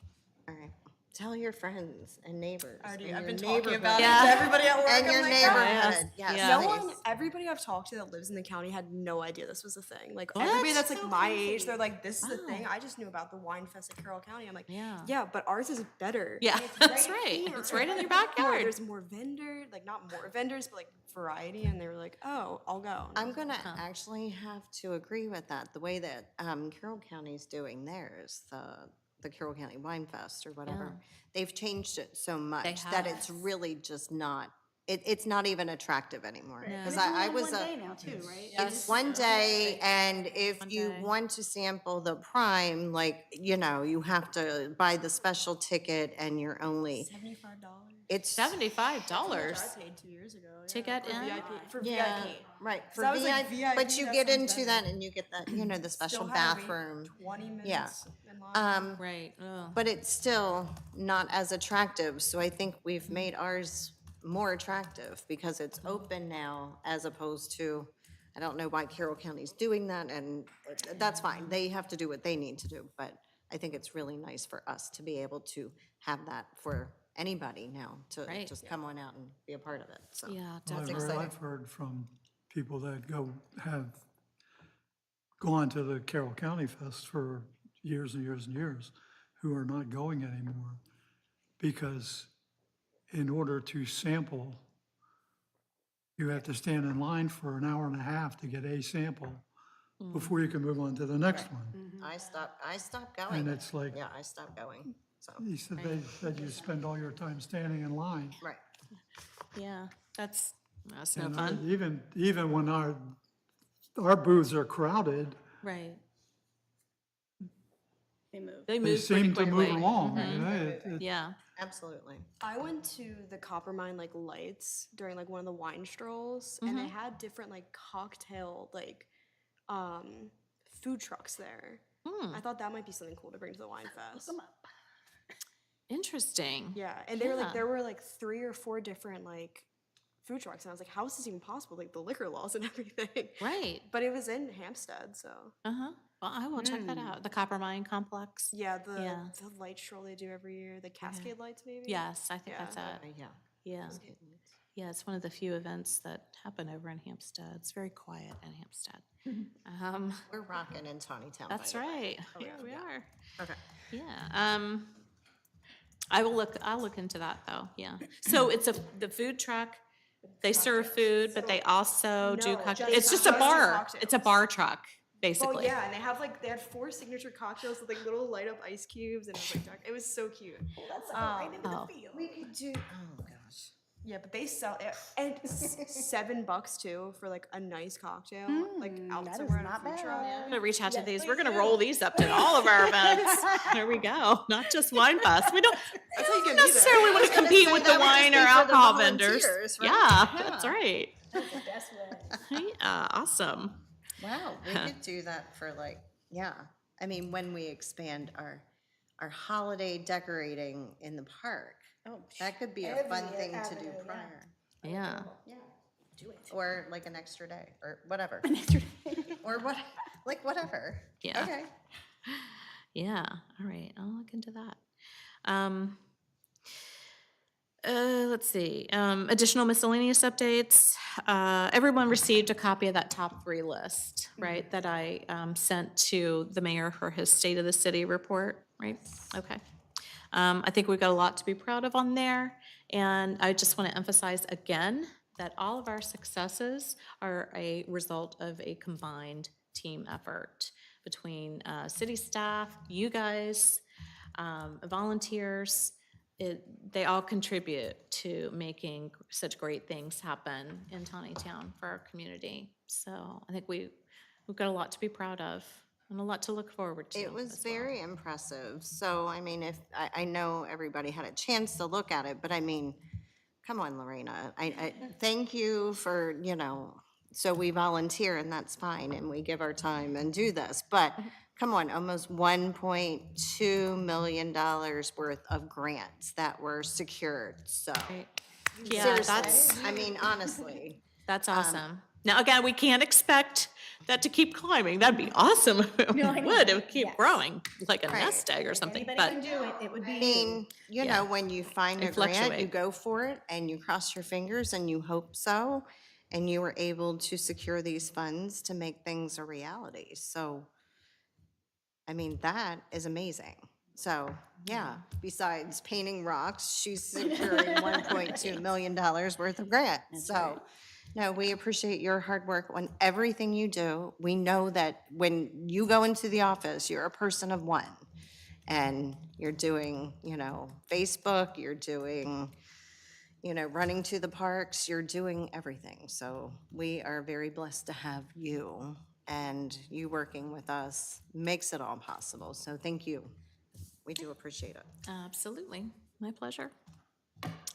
All right, tell your friends and neighbors. I've and been your talking about it neighborhood. to everybody at work. And I'm your like, neighborhood, yes. Yeah. No please. one, everybody I've talked to that lives in the county had no idea this was a thing. Like What? everybody that's like my age, they're like, this is the thing. I just knew about the Wine Fest at Carroll County. I'm like, Yeah. but ours is better. Yeah, And it's that's right right. here. It's right in your More, backyard. There's more vendors, like not more vendors, but like variety. And they were like, oh, I'll go. And I I'm was like, gonna actually have to agree with that, the way that Carroll County's doing theirs, the Carroll County Wine Fest or whatever. They've changed it so much that it's really just not, it's not even attractive anymore. Because I was One a. day now too, right? It's one day, and if you day. want to sample the prime, you have to buy the special ticket and you're only, $75. it's. $75 I paid 2 years ago. Yeah, to get for in. VIP. For Yeah, VIP. right, for that was like VIP, but VIP, you that get sounds into better. that and you get the, the special Still had to wait bathroom. 20 minutes Yeah. in line. Right. Oh. But it's still not as attractive, so I think we've made ours more attractive because it's open now as opposed to, I don't know why Carroll County's doing that, and that's fine, they have to do what they need to do, but I think it's really nice for us to be able to have that for anybody now, to Right. just come on out and be a part of it, so. Yeah, Well, definitely. I've heard from people that have gone to the Carroll County Fest for years and years and years, who are not going anymore, because in order to sample, you have to stand in line for an hour and a half to get a sample before you can move on to the next one. I stopped going. And it's like, Yeah, I stopped going, so, he said they said you spend all your time standing in line. right. Yeah, that's no And fun. even when our booths are crowded, Right. They move. They they move pretty seem to move quickly. along. you know, Yeah. Absolutely. I went to the Coppermine like lights during like one of the wine strolls, and they had different like cocktail food trucks there. I thought that might be something cool to bring to the Wine Fest. Interesting. Yeah, and they were Yeah. like, there were like 3 or 4 different like food trucks, and I was like, how is this even possible? Like the liquor laws and everything. Right. But it was in Hampstead, so Uh-huh. Well, I will check that out. The Copper Mine Complex. yeah, Yeah. the light stroll they do every year, the Cascade lights maybe. Yes, I think that's Yeah. it. Yeah. Yeah. Yeah, it's one of the few events that happen over in Hampstead. It's very quiet in Hampstead. We're rocking in Taneytown. That's by the way. right. Yeah, we are. Okay. Yeah. I'll look into that though. Yeah. So it's the food truck. They serve food, but they also do No, cocktails. just- It's just a just do bar. cocktails. It's a bar truck, basically. Well, yeah, and they had 4 signature cocktails with like little light up ice cubes, and it was like dark. It was so cute. Oh. We could do, oh gosh. Yeah, but they sell it, and $7 too for like a nice cocktail, like out that is somewhere in a not food bad. truck. I'm gonna reach out to these. We're gonna roll these up to all of our events. There we go. Not just Wine Fest. We don't That's how you get me there. necessarily want to compete say with that the would just wine be or for the alcohol vendors. volunteers, right? Yeah, that's right. That's the best way. Yeah, awesome. Wow, we could do that for like, yeah. I mean, when we expand our holiday decorating in the park, that could be a fun Every thing to avenue, do yeah. prior. Yeah. Yeah. Or like an extra day, or whatever. Extra- Or what, like whatever. Yeah. Okay. Yeah. All right. I'll look into that. Let's see. Additional miscellaneous updates. Everyone received a copy of that top 3 list, right? That I sent to the mayor for his State of the City report, right? Okay. I think we've got a lot to be proud of on there. And I just want to emphasize again that all of our successes are a result of a combined team effort between city staff, you guys, volunteers. They all contribute to making such great things happen in Taneytown for our community. So I think we've got a lot to be proud of and a lot to look forward to. It was as well. very impressive. So, I mean, if, I know everybody had a chance to look at it, but I mean, come on, Lorena. I thank you for, so we volunteer and that's fine and we give our time and do this. But come on, almost $1.2 million worth of grants that were secured. So, Right. Yeah, that's, seriously, I mean, honestly. that's awesome. Now, again, we can't expect that to keep climbing. That'd be awesome if it would. It would keep Yes. growing like a nest egg or something, Anybody but can do it, it would be I you. mean, you know, when you find They a grant, you fluctuate. go for it and you cross your fingers and you hope so. And you were able to secure these funds to make things a reality. So, I mean, that is amazing. So, yeah, besides painting rocks, she's securing $1.2 million worth of grants. So, no, we appreciate your hard work on everything you do. We know that when you go into the office, you're a person of one. And you're doing, Facebook, you're doing, running to the parks, you're doing everything. So we are very blessed to have you, and you working with us makes it all possible. So thank you. We do appreciate it. absolutely, my pleasure.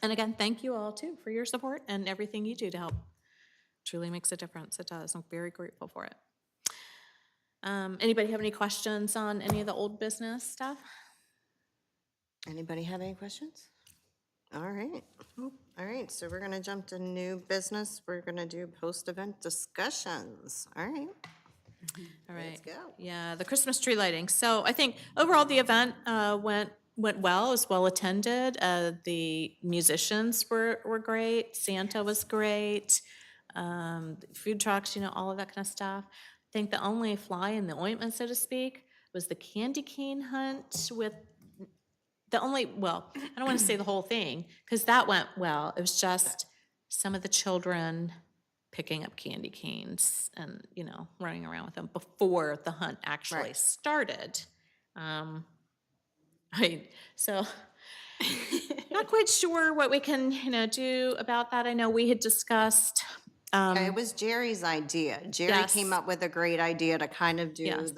And again, thank you all too for your support and everything you do to help. Truly makes a difference. It does. I'm very grateful for it. Anybody have any questions on any of the old business stuff? Anybody have any questions? All right. All right, so we're gonna jump to new business. We're gonna do post-event discussions. All right. All right. Let's go. Yeah, the Christmas tree lighting. So I think overall the event went well. It was well attended. The musicians were great. Santa was great. Food trucks, all of that kind of stuff. I think the only fly in the ointment, so to speak, was the candy cane hunt with I don't want to say the whole thing, because that went well. It was just some of the children picking up candy canes and, running around with them before the hunt actually Right. started. So not quite sure what we can, do about that. I know we had discussed, It was Jerry's idea. Jerry came Yes. up with a great idea to kind of do Yes.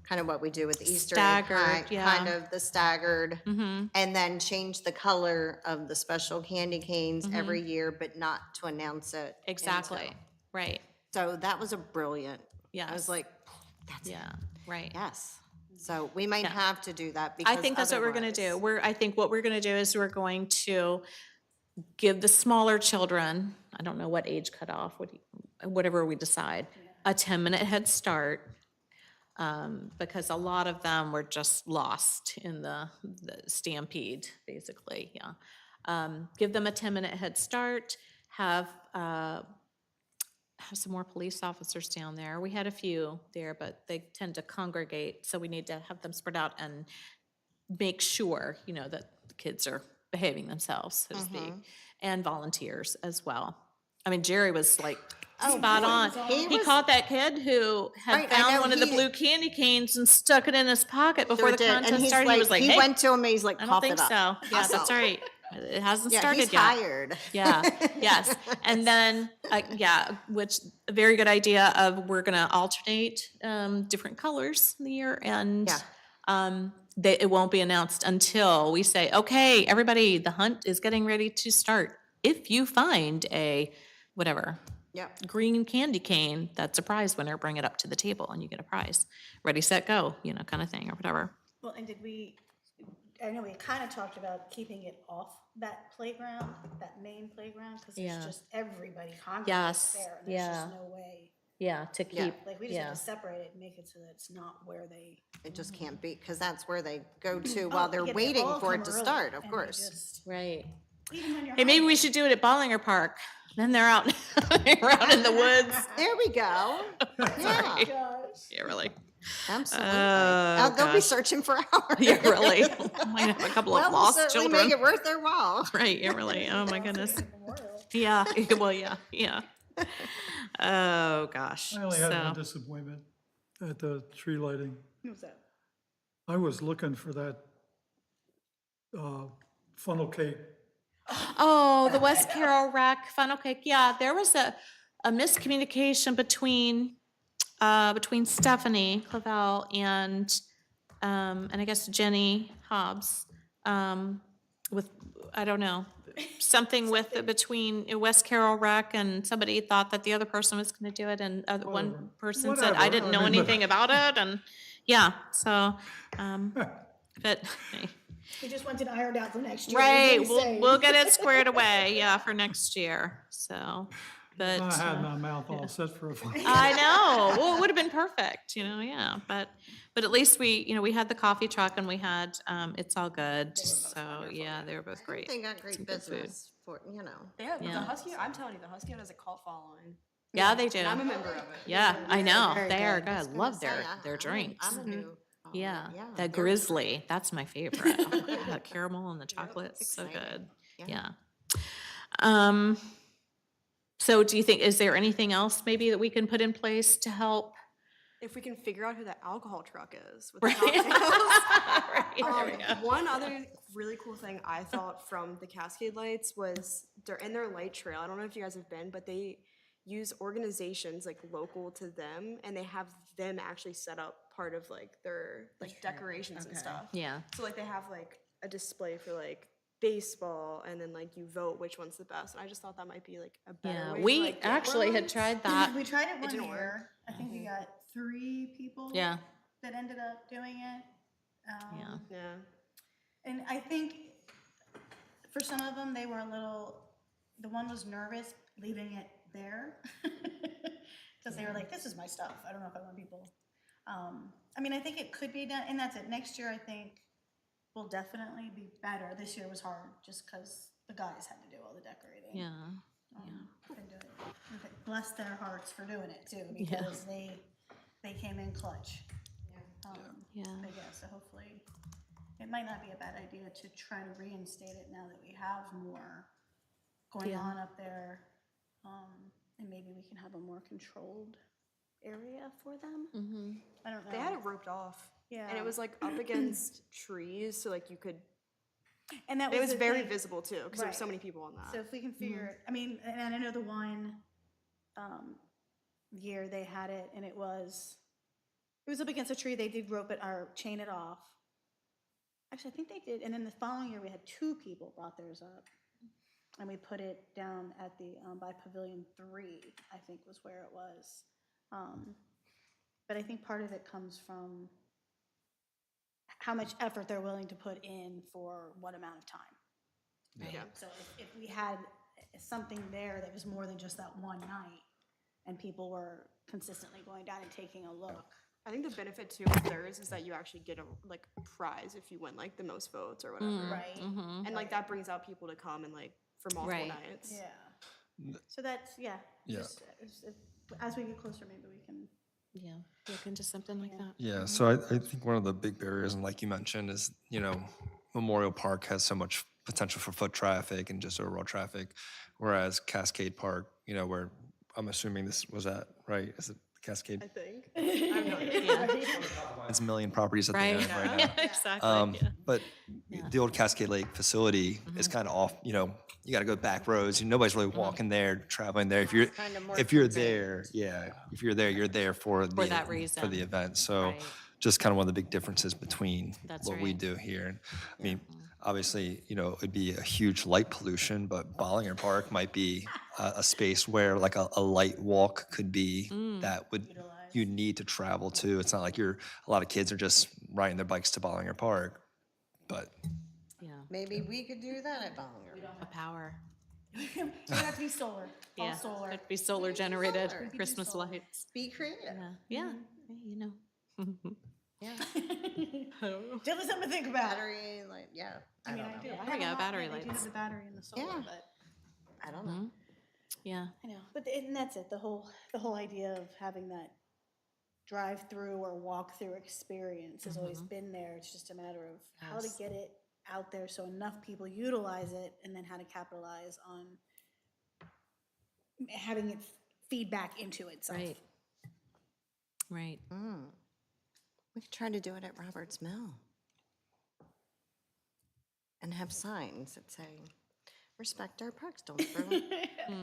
kind of what we do with the Easter egg, Staggered, kind yeah. of the staggered, and then change the color of the special candy canes every year, but not to announce it. exactly, until- right, So that was a brilliant. I Yes. was like, that's it. yeah, right. Yes. So we might Yeah. have to do that I because think that's what we're gonna do. otherwise- I think what we're gonna do is we're going to give the smaller children, I don't know what age cutoff, whatever we decide, a 10-minute head start. Because a lot of them were just lost in the stampede, basically, yeah. Give them a 10-minute head start, have some more police officers down there. We had a few there, but they tend to congregate, so we need to have them spread out and make sure, that the kids are behaving themselves, so to speak, and volunteers as well. I mean, Jerry was like spot on. He was- caught that kid who had Right, I found know, one of the he- blue candy canes and stuck it in his pocket before Sure the did. And contest he's started. He was like, he hey, went to him and he's like, I don't cough think it up. so. Yeah, So- that's right. It hasn't Yeah, started he's yet. hired. Yeah, yes. And then, which, a very good idea of we're gonna alternate, different colors in the year and, Yeah. it won't be announced until we say, okay, everybody, the hunt is getting ready to start. If you find a, whatever, Yep. green candy cane, that's a prize winner, bring it up to the table and you get a prize. Ready, set, go, kind of thing or whatever. Well, and I know we kind of talked about keeping it off that playground, that main playground, because Yeah. it's just everybody Yes, congregates there, and there's yeah. just no way. Yeah, to keep, Like, we just yeah. have to separate it and make it so that it's not where they. It just can't be, because that's where they go to while they're Yeah, they waiting all for come it to early, start, of and they course. just- Right. Even when you're Hey, maybe we hungry. should do it at Ballinger Park. Then they're out, they're out in the woods. There we go. Yeah, Gosh. Yeah, really. absolutely. Oh, They'll be gosh. searching for hours. Yeah, really. Might have a couple Well, of we'll lost certainly children. make it worth their while. Right, yeah, really. Oh, my goodness. Memorial. Yeah, well, yeah. Oh, gosh. I only had one So, disappointment at the tree lighting. Who's that? I was looking for that funnel cake. oh, the West Carroll Rec funnel cake. Yeah, there was a miscommunication between Stephanie Clavel and I guess Jenny Hobbs, with, I don't know, something between West Carroll Rec and somebody thought that the other person was gonna do it and Whatever. one person said, I Whatever. didn't I know mean, anything about it and, yeah, so, but, He just wants it ironed out for next year. right, is what he's saying. we'll get it squared away, yeah, for next year, so, but. I had my mouth all set for a funnel. I know. Well, it would have been perfect, yeah. But at least we had the coffee truck and we had, it's all good. So, yeah, they were both great. They got great Some good food. business for, Yeah, Yeah. the Husky, I'm telling you, the Husky has a cult following. Yeah, they do. And I'm a member of it. Yeah, I know. very They are good. I was good. gonna Love say, their I'm drinks. a new. Yeah, they're the grizzly, that's my favorite. Oh, the caramel and the chocolate, so exciting. good. Yeah. Yeah. So do you think, is there anything else maybe that we can put in place to help? If we can figure out who that alcohol truck is with the Right. cocktails. Right, there we go. One other really cool thing I thought from the Cascade Lights was they're in their light trail. I don't know if you guys have been, but they use organizations like local to them, and they have them actually set up part of like their like decorations and stuff. Yeah. So like they have like a display for like baseball, and then like you vote which one's the best. And I just thought that might be like a better Yeah, way. to, we like, get actually had ones. tried that. We tried it one didn't work. year. I think we got 3 people. Yeah. That ended up doing it. Yeah. Yeah. And I think for some of them, they were the one was nervous leaving it there. Because they were like, this is my stuff. I don't know if I want people. I mean, I think it could be done, and that's it. Next year, I think will definitely be better. This year was hard just because the guys had to do all the decorating. Yeah. Couldn't do it. Okay, bless their hearts for doing it too, because they came in clutch. Yeah. But yeah, so hopefully, it might not be a bad idea to try to reinstate it now that we have more going Yeah. on up there. And maybe we can have a more controlled area for them. Mm-hmm. I don't know. They had it roped off. Yeah. And it was like up against trees, so like you could. And that It was the very thing. visible too, because there were so Right. many people on that. So if we can figure, I mean, and I know the one year they had it, and it was up against a tree. They did rope it or chain it off. Actually, I think they did. And then the following year, we had 2 people brought theirs up, and we put it down at the by Pavilion 3. I think was where it was. But I think part of it comes from how much effort they're willing to put in for what amount of time. Yeah. So if we had something there that was more than just that one night, and people were consistently going down and taking a look. I think the benefit too with theirs is that you actually get a like prize if you win like the most votes or whatever. Right. And like that brings out people to come and like for multiple Right. nights. Yeah. So that's, yeah. Yeah. just, as we get closer, maybe we can. Yeah, look into something like that. Yeah, so I think one of the big barriers, and like you mentioned, is, Memorial Park has so much potential for foot traffic and just overall traffic, whereas Cascade Park, where I'm assuming this was at, right? Is it Cascade? I think. It's a million properties at the Right, end right now. exactly, yeah. But the old Cascade Lake facility is kind of off, you got to go back roads. Nobody's really walking there, traveling there. kinda more If you're contained. there, yeah, if you're there, you're there for the that for reason. the event. So Right. just kind of one of the big differences between That's what we right. do here. And I mean, obviously, it'd be a huge light pollution, but Bollinger Park might be a space where like a light walk could be that would you need to travel to. It's not like a lot of kids are just riding their bikes to Bollinger Park, but Yeah, Maybe we could do that at Ballinger. a power. It would have to be solar, all Yeah, solar. it'd be solar generated solar. Christmas lights. Be creative. Yeah, yeah, Yeah. Give us something to think about. Battery, like, yeah. I I mean, don't I know. do. I There we have a go, lot, battery yeah, they do lights. have the battery and the solar, Yeah. but. I don't know. Yeah, I know, but and that's it. The whole idea of having that drive-through or walk-through experience has always been there. It's just a matter of how to Yes. get it out there so enough people utilize it, and then how to capitalize on having it feed back into itself. right. Right. We could try to do it at Roberts Mill. And have signs that say, respect our parks, don't throw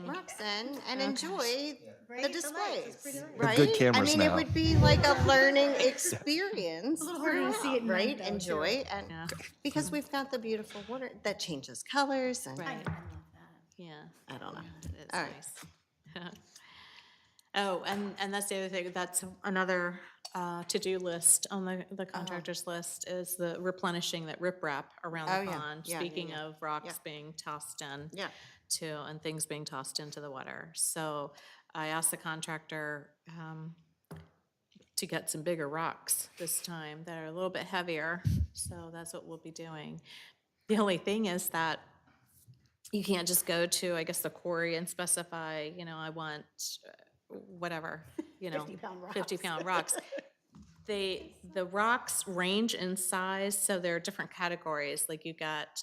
rocks in, and enjoy the displays, right? good cameras I mean, it now. would be like a learning experience. A little harder to see at night, Right, though, too. enjoy, and Yeah. because we've got the beautiful water that changes colors, and I Right. love that. Yeah. I don't know. It's All right. nice. Oh, and that's the other thing, that's another to-do list on the contractor's list is the replenishing that riprap around Oh, the yeah. pond. Yeah, yeah, Speaking yeah. of rocks Yeah. being tossed in. Yeah. And things being tossed into the water. So I asked the contractor to get some bigger rocks this time that are a little bit heavier, so that's what we'll be doing. The only thing is that you can't just go to, I guess, the quarry and specify, I want whatever, 50-pound rocks. 50-pound rocks. The rocks range in size, so there are different categories, like you got,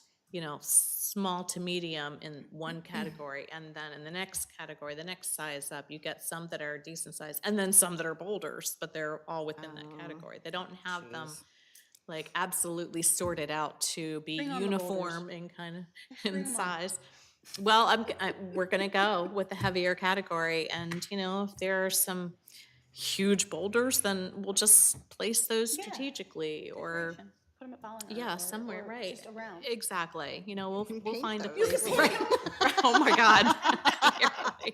small to medium in one category, and then in the next category, the next size up, you get some that are decent size, and then some that are boulders, but they're all within that category. They don't have them like absolutely sorted out to be Bring on the uniform in kind of in size. Well, we're gonna go with the heavier category, and if there are some huge boulders, then we'll just place those Yeah. strategically, or Put them at Bollinger. yeah, or- somewhere, or right? Just around. Exactly. We'll paint find a those. place. Right. Oh my God. You're right.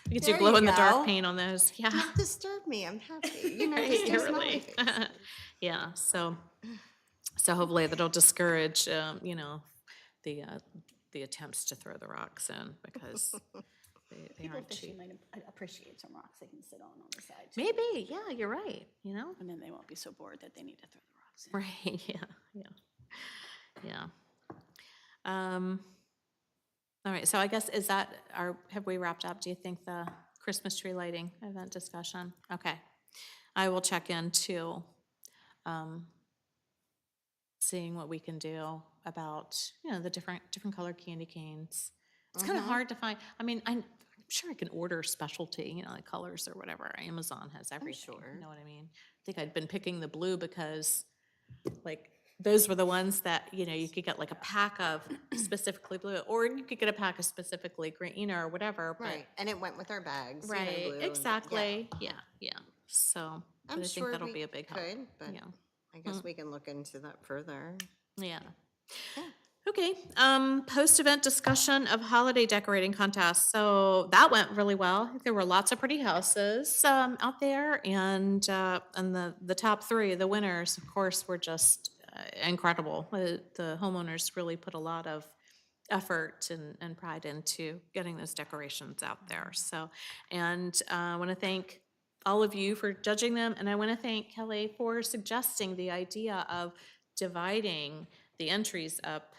We get There you you glow in the dark go. paint on those. Yeah. Don't disturb me, I'm happy, Right, just you're smiley really- face. Yeah. So hopefully that'll discourage, the attempts to throw the rocks in because they People aren't fishing cheap. might appreciate some rocks they can sit on the side, too. Maybe. Yeah, you're right. And then they won't be so bored that they need to throw the rocks in. Right, yeah. All right, so I guess have we wrapped up, do you think, the Christmas tree lighting event discussion? Okay. I will check into seeing what we can do about, the different color candy canes. It's kind of hard to find, I mean, I'm sure I can order specialty, like colors or whatever. Amazon has everything, sure. you know what I mean? I think I'd been picking the blue because like those were the ones that you could get like a pack of specifically blue, or you could get a pack of specifically green or whatever. But, Right, and it went with our bags. right, blue and- exactly. Yeah. So but I'm I sure think that'll we be a big help. could, but Yeah. I guess we can look into that further. Yeah. Okay, post-event discussion of holiday decorating contest. So that went really well. I think there were lots of pretty houses out there, and the top three, the winners, of course, were just incredible. The homeowners really put a lot of effort and pride into getting those decorations out there. So, and I want to thank all of you for judging them, and I want to thank Kelly for suggesting the idea of dividing the entries up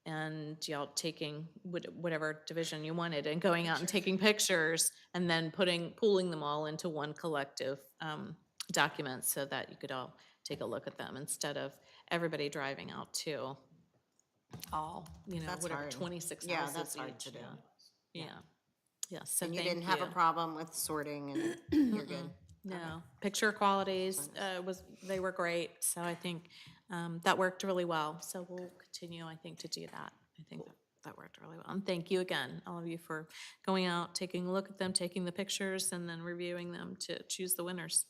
and y'all taking whatever division you wanted and going out and taking pictures and then pooling them all into one collective document so that you could all take a look at them instead of everybody driving out to all, That's whatever, hard. 26 Yeah, houses that's hard each, to do. Yeah. Yeah, so And you thank didn't have a you. problem with sorting and you're good? No, picture qualities, they were great, so I think that worked really well. So we'll continue, I think, to do that. I think that worked really well. And thank you again, all of you, for going out, taking a look at them, taking the pictures, and then reviewing them to choose the winners.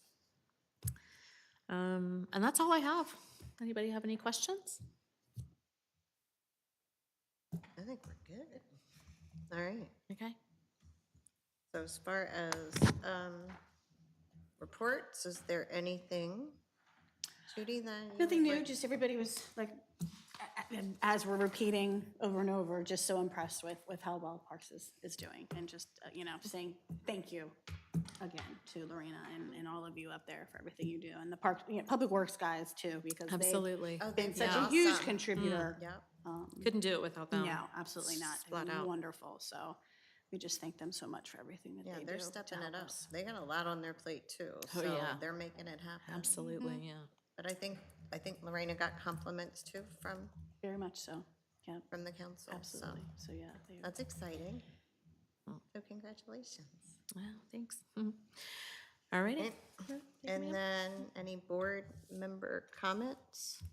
And that's all I have. Anybody have any questions? I think we're good. All right. Okay. So as far as reports, is there anything, Judy, that you Nothing would new, like- just everybody was like, as we're repeating over and over, just so impressed with how well Parks is doing. And just, saying thank you again to Lorena and all of you up there for everything you do. And the park, Public Works guys too, because they've Absolutely. Oh, been they've such been a huge awesome. contributor. Yep. Couldn't do it without them. No, absolutely not. Flat out. Wonderful. So we just thank them so much for everything that Yeah, they do. they're to stepping it help up. us. They got a lot on their plate too. Oh, So yeah. they're making it happen. Absolutely, yeah. But I think Lorena got compliments too Very much so. Yeah, from the council. absolutely. So yeah, So that's exciting. So congratulations. Well, thanks. All righty. And then any board member comments?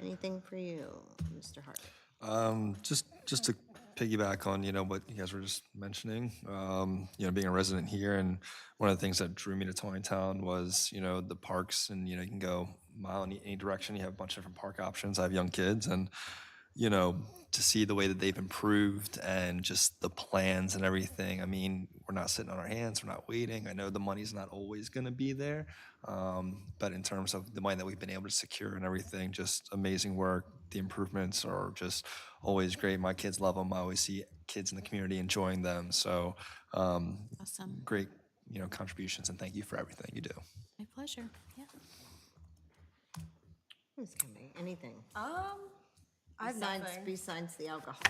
Anything for you, Mr. Hart? Just to piggyback on, what you guys were just mentioning, being a resident here, and one of the things that drew me to Taneytown was, the parks, and, you can go a mile in any direction. You have a bunch of different park options. I have young kids, and, to see the way that they've improved and just the plans and everything. I mean, we're not sitting on our hands. We're not waiting. I know the money's not always going to be there. But in terms of the money that we've been able to secure and everything, just amazing work. The improvements are just always great. My kids love them. I always see kids in the community enjoying them. So Awesome. great, contributions, and thank you for everything you do. My pleasure, yeah. Who's coming? Anything? I have nothing. Besides the alcohol.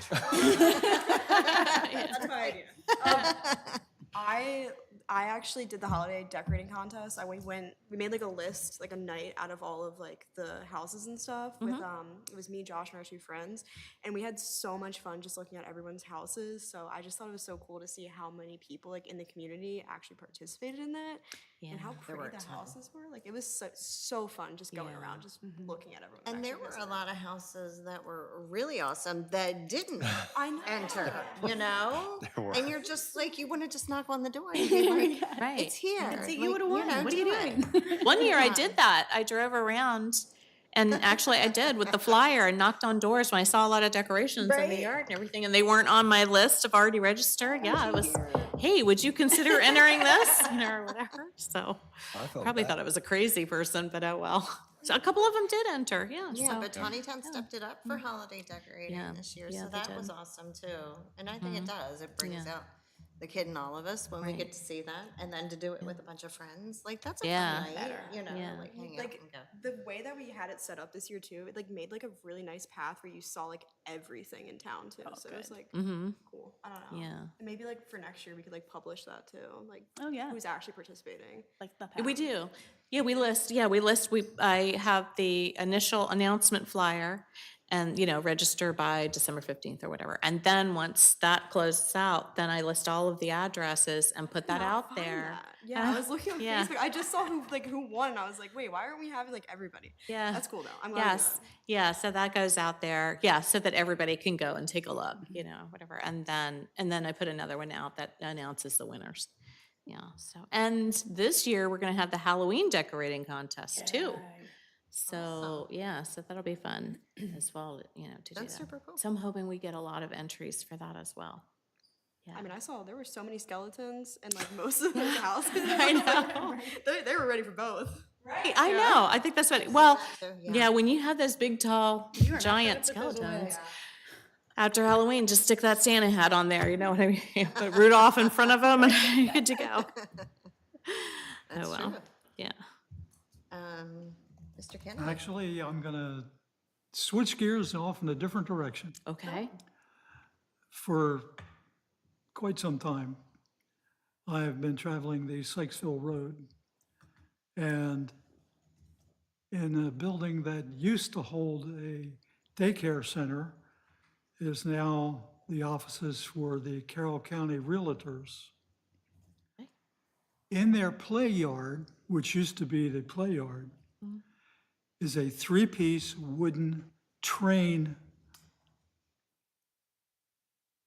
That's my idea. I actually did the holiday decorating contest. We made like a list, like a night out of all of like the houses and stuff with it was me, Josh, and our two friends, and we had so much fun just looking at everyone's houses. So I just thought it was so cool to see how many people like in the community actually participated in that and how pretty the houses were. Like it was so fun just going around, just looking at everyone. And there were a lot of houses that were really awesome that didn't I know. enter, There were. And you're just like, you want to just knock on the door and be like, Right. it's here. See, you would've won. What are you do it. doing? One year I did that. I drove around and actually I did with the flyer and knocked on doors when I saw a lot of decorations in the Right. yard and everything, and they weren't on my list of already registered. Yeah, it was, hey, would you consider entering this? Or whatever. So I felt probably bad. thought I was a crazy person, but oh well. So a couple of them did enter, yeah. Yeah, so- but Taneytown stepped it up for holiday decorating Yeah. this year, Yeah, so they that was did. awesome too. And I think it does. It brings Yeah. out the kid in all of us when we Right. get to see that, and then to do it with a bunch of friends, like that's a Yeah. fun night, Yeah. like hang out Like and go. the way that we had it set up this year too, it like made like a really nice path where you saw like everything in town too. So it was like cool. I don't know. Yeah. And maybe like for next year we could like publish that too, like Oh, yeah. who's actually participating. Like the We path. do. Yeah, we list, I have the initial announcement flyer and, register by December 15th or whatever. And then once that closes out, then I list all of the addresses and put that Not out find there. that. Yeah, I was looking on Yeah. Facebook. I just saw who won, and I was like, wait, why aren't we having like everybody? Yeah. That's cool though. I'm glad. Yes, yeah, so that goes out there, yeah, so that everybody can go and take a look, whatever. And then I put another one out that announces the winners. Yeah, so, and this year, we're gonna have the Halloween decorating contest too. So, yeah, so that'll be fun as well, you know, to do that. That's super cool. So I'm hoping we get a lot of entries for that as well. I mean, I saw there were so many skeletons in like most of those houses. I know. They were ready for both. I know, I think that's funny. Well, yeah. yeah, when you have those big, tall, giant skeletons, after Halloween, just stick that Santa hat on there, you know what I mean? Put Rudolph in front of them and you're good to go. Oh, well, yeah. Mr. Kennedy? Actually, I'm gonna switch gears off in a different direction. Okay. For quite some time, I have been traveling the Sykesville Road. And in a building that used to hold a daycare center is now the offices for the Carroll County Realtors. Okay. In their play yard, which used to be the play yard, is a three-piece wooden train.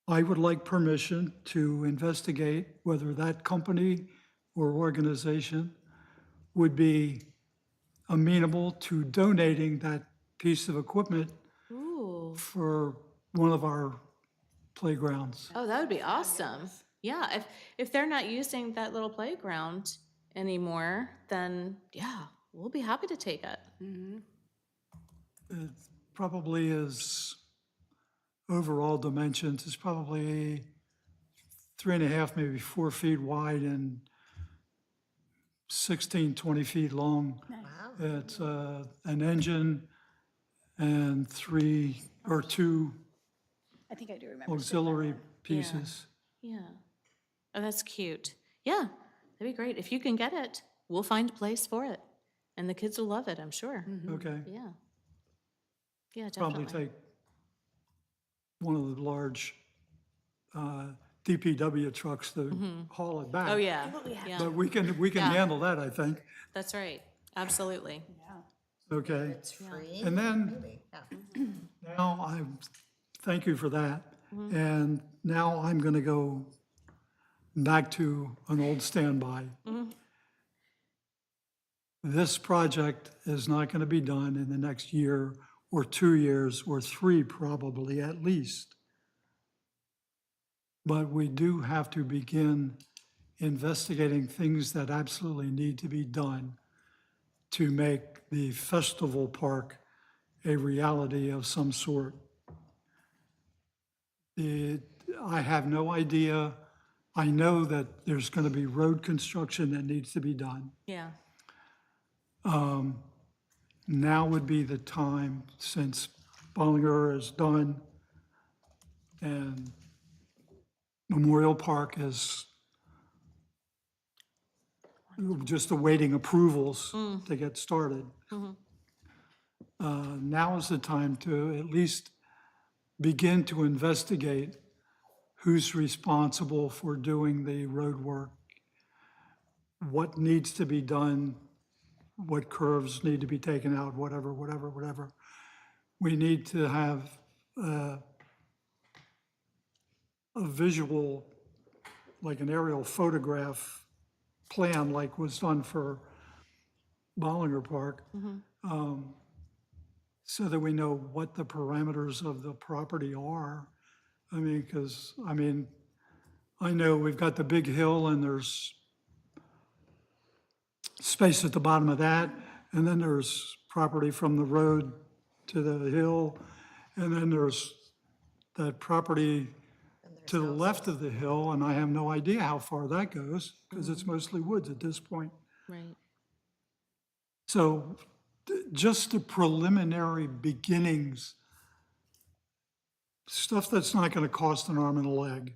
I would like permission to investigate whether that company or organization would be amenable to donating that piece of equipment Ooh, for one of our playgrounds. oh, that would be awesome. Yeah, if they're not using that little playground anymore, then yeah, we'll be happy to take it. It probably is, overall dimensions, it's probably 3.5, maybe 4 feet wide and 16, 20 feet long. It's an engine and 2 I think I do remember. auxiliary pieces. Yeah. Oh, that's cute. Yeah, that'd be great. If you can get it, we'll find a place for it. And the kids will love it, I'm sure. Okay, Yeah. Yeah, probably definitely. take one of the large DPW trucks to haul it back. Oh, yeah. Yeah, But we can Yeah. handle that, I think. that's right. Absolutely. Okay. It's free? And then Maybe, yeah. now thank you for that. And now I'm going to go back to an old standby. This project is not going to be done in the next year or 2 years or 3 probably at least. But we do have to begin investigating things that absolutely need to be done to make the festival park a reality of some sort. I have no idea. I know that there's going to be road construction that needs to be done. Yeah. Now would be the time, since Bollinger is done and Memorial Park is just awaiting approvals to get started. Now is the time to at least begin to investigate who's responsible for doing the road work, what needs to be done, what curves need to be taken out, whatever. We need to have a visual, like an aerial photograph plan like was done for Bollinger Park, so that we know what the parameters of the property are. I mean, because, I know we've got the big hill and there's space at the bottom of that, and then there's property from the road to the hill, and then there's that property to the left of the hill, and I have no idea how far that goes, because it's mostly woods at this point. Right. So just the preliminary beginnings, stuff that's not going to cost an arm and a leg,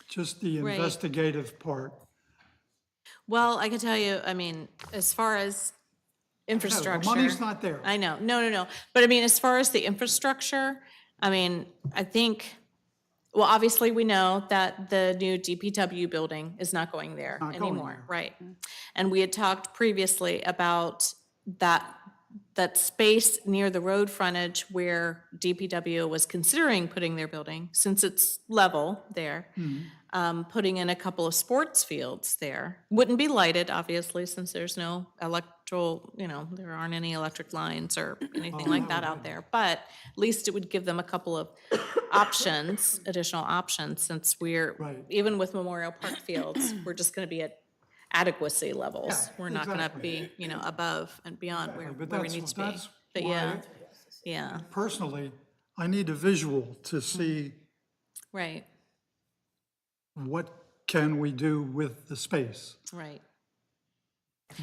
just the Right. investigative part. Well, I can tell you, as far as No, infrastructure. the money's not there. I know, no. But as far as the infrastructure, I think, well, obviously, we know that the new DPW building is not going there Not going anymore, there. right? And we had talked previously about that space near the road frontage where DPW was considering putting their building, since it's level there. putting in a couple of sports fields there. Wouldn't be lighted, obviously, since there's no there aren't any electric lines or anything like that out there. But at least it would give them a couple of options, additional options, since Right. even with Memorial Park fields, we're just gonna be at adequacy levels. Yeah, We're not gonna exactly. be, above and beyond where But where we that's, need to be. that's But why, yeah, personally, I need a visual to see right, what can we do with the space. right,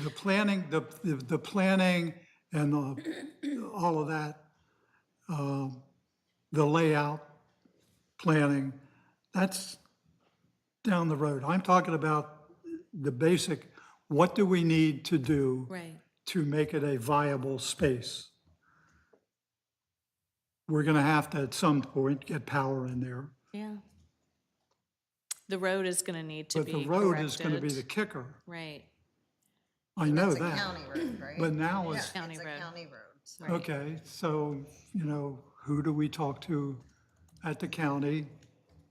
The planning, the planning and all of that, the layout, planning, that's down the road. I'm talking about the basic, what do we need to do right. to make it a viable space? We're gonna have to, at some point, get power in there, Yeah. The road is gonna need to but be the road is gonna be the corrected. kicker. Right, I know It's a that. county road, right? But now Yeah, it's, County it's a road. county road. So okay, so, who do we talk to at the county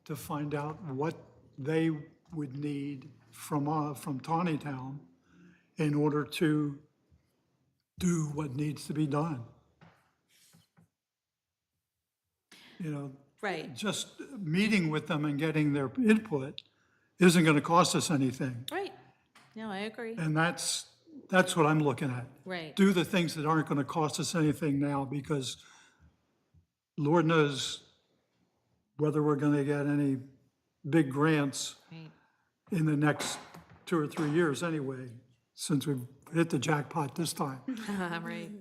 to find out what they would need from Taneytown in order to do what needs to be done? right, Just meeting with them and getting their input isn't gonna cost us anything. right. No, I agree. And that's what I'm looking at. Right. Do the things that aren't gonna cost us anything now, because Lord knows whether we're gonna get any big grants Right. in the next 2 or 3 years anyway, since we've hit the jackpot this time. Right,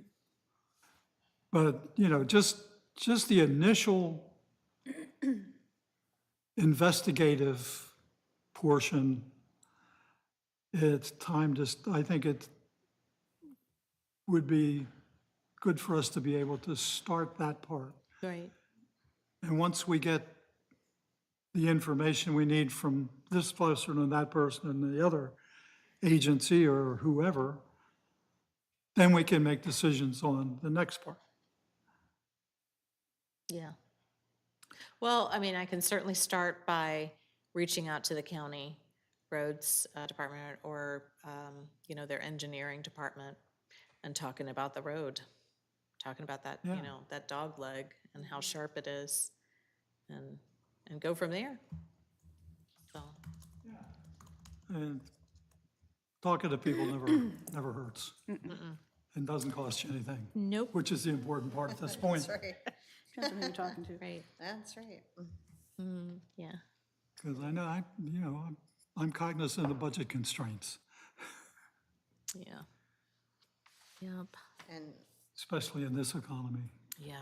But, just the initial investigative portion, it's time to, I think it would be good for us to be able to start that part. right, And once we get the information we need from this person and that person and the other agency or whoever, then we can make decisions on the next part. yeah. Well, I mean, I can certainly start by reaching out to the county roads department or, their engineering department and talking about the road, talking about that, Yeah. that dog leg and how sharp it is and go from there. So, And talking to people never hurts. And doesn't cost you anything. Nope. Which is the important part at this point. right. Depends on who you're talking to. Right, That's right. yeah, Because I know, I'm cognizant of budget constraints, yeah. Yep, And, especially in this economy. yeah.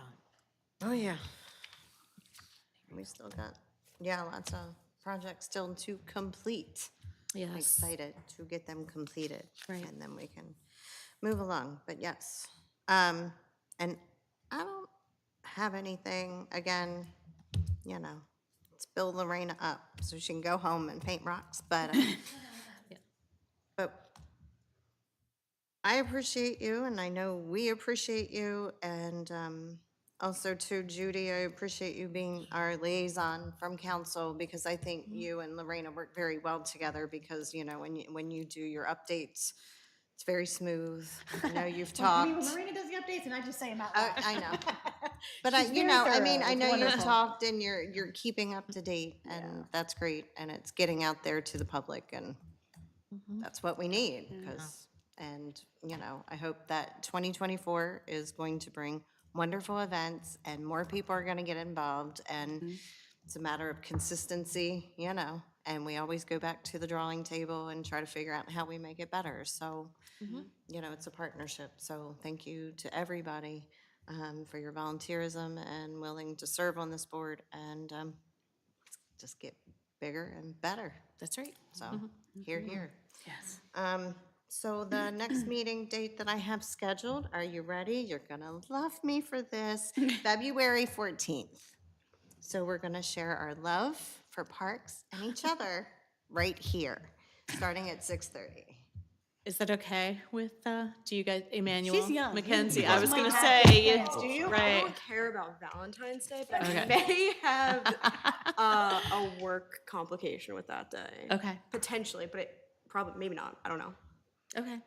oh, yeah. We still got, lots of projects still to complete. I'm Yes, excited to get them completed. Right. And then we can move along, but yes. And I don't have anything, again, let's build Lorena up so she can go home and paint rocks, but, but I appreciate you, and I know we appreciate you, and also to Judy, I appreciate you being our liaison from council, because I think you and Lorena work very well together, because, when you do your updates, it's very smooth. I know you've talked. Marina does the updates and I just say them out loud. I know. But She's very I thorough. mean, I It's know you've wonderful. talked and you're keeping up to date, and that's great, and it's getting out there to the public, and that's what we need, because, I hope that 2024 is going to bring wonderful events, and more people are gonna get involved, and it's a matter of consistency, and we always go back to the drawing table and try to figure out how we make it better, so, it's a partnership, so thank you to everybody for your volunteerism and willing to serve on this board, and just get bigger and better, That's right. so, here, here. Yes. So the next meeting date that I have scheduled, are you ready? You're gonna love me for this, February 14th. So we're gonna share our love for parks and each other right here, starting at 6:30. Is that okay with, do you guys, Emmanuel? She's young. Mackenzie, You I was might gonna have say, plans, do you? I right. don't care about Valentine's Day, but Okay. I may have a work complication with that day. Okay, Potentially, but it probably, maybe not. I don't know. okay.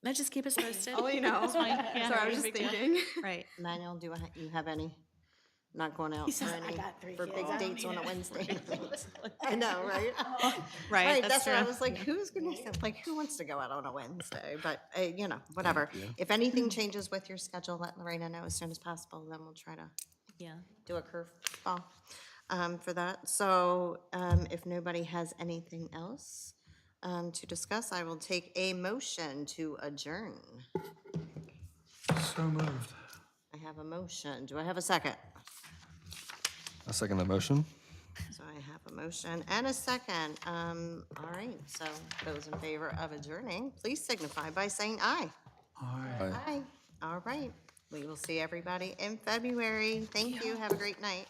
Now just keep us posted. I'll let you know. That's fine. Yeah, Sorry, I was no just big deal. thinking. Right. Emmanuel, you have any? Not going out for says, "I any, got 3 for kids, big I don't dates on need a it." Wednesday? I know, right? Right, That's why I true. was like, who's gonna, like, who wants to go out on a Wednesday? But, you know, whatever. If anything changes with your schedule, let Lorena know as soon as possible, then we'll try to Yeah. do a curveball for that. So if nobody has anything else to discuss, I will take a motion to adjourn. So moved. I have a motion. Do I have a second? I'll second the motion. So I have a motion and a second. All right, so those in favor of adjourning, please signify by saying aye. Aye. Aye. All right. We will see everybody in February. Thank you. Have a great night.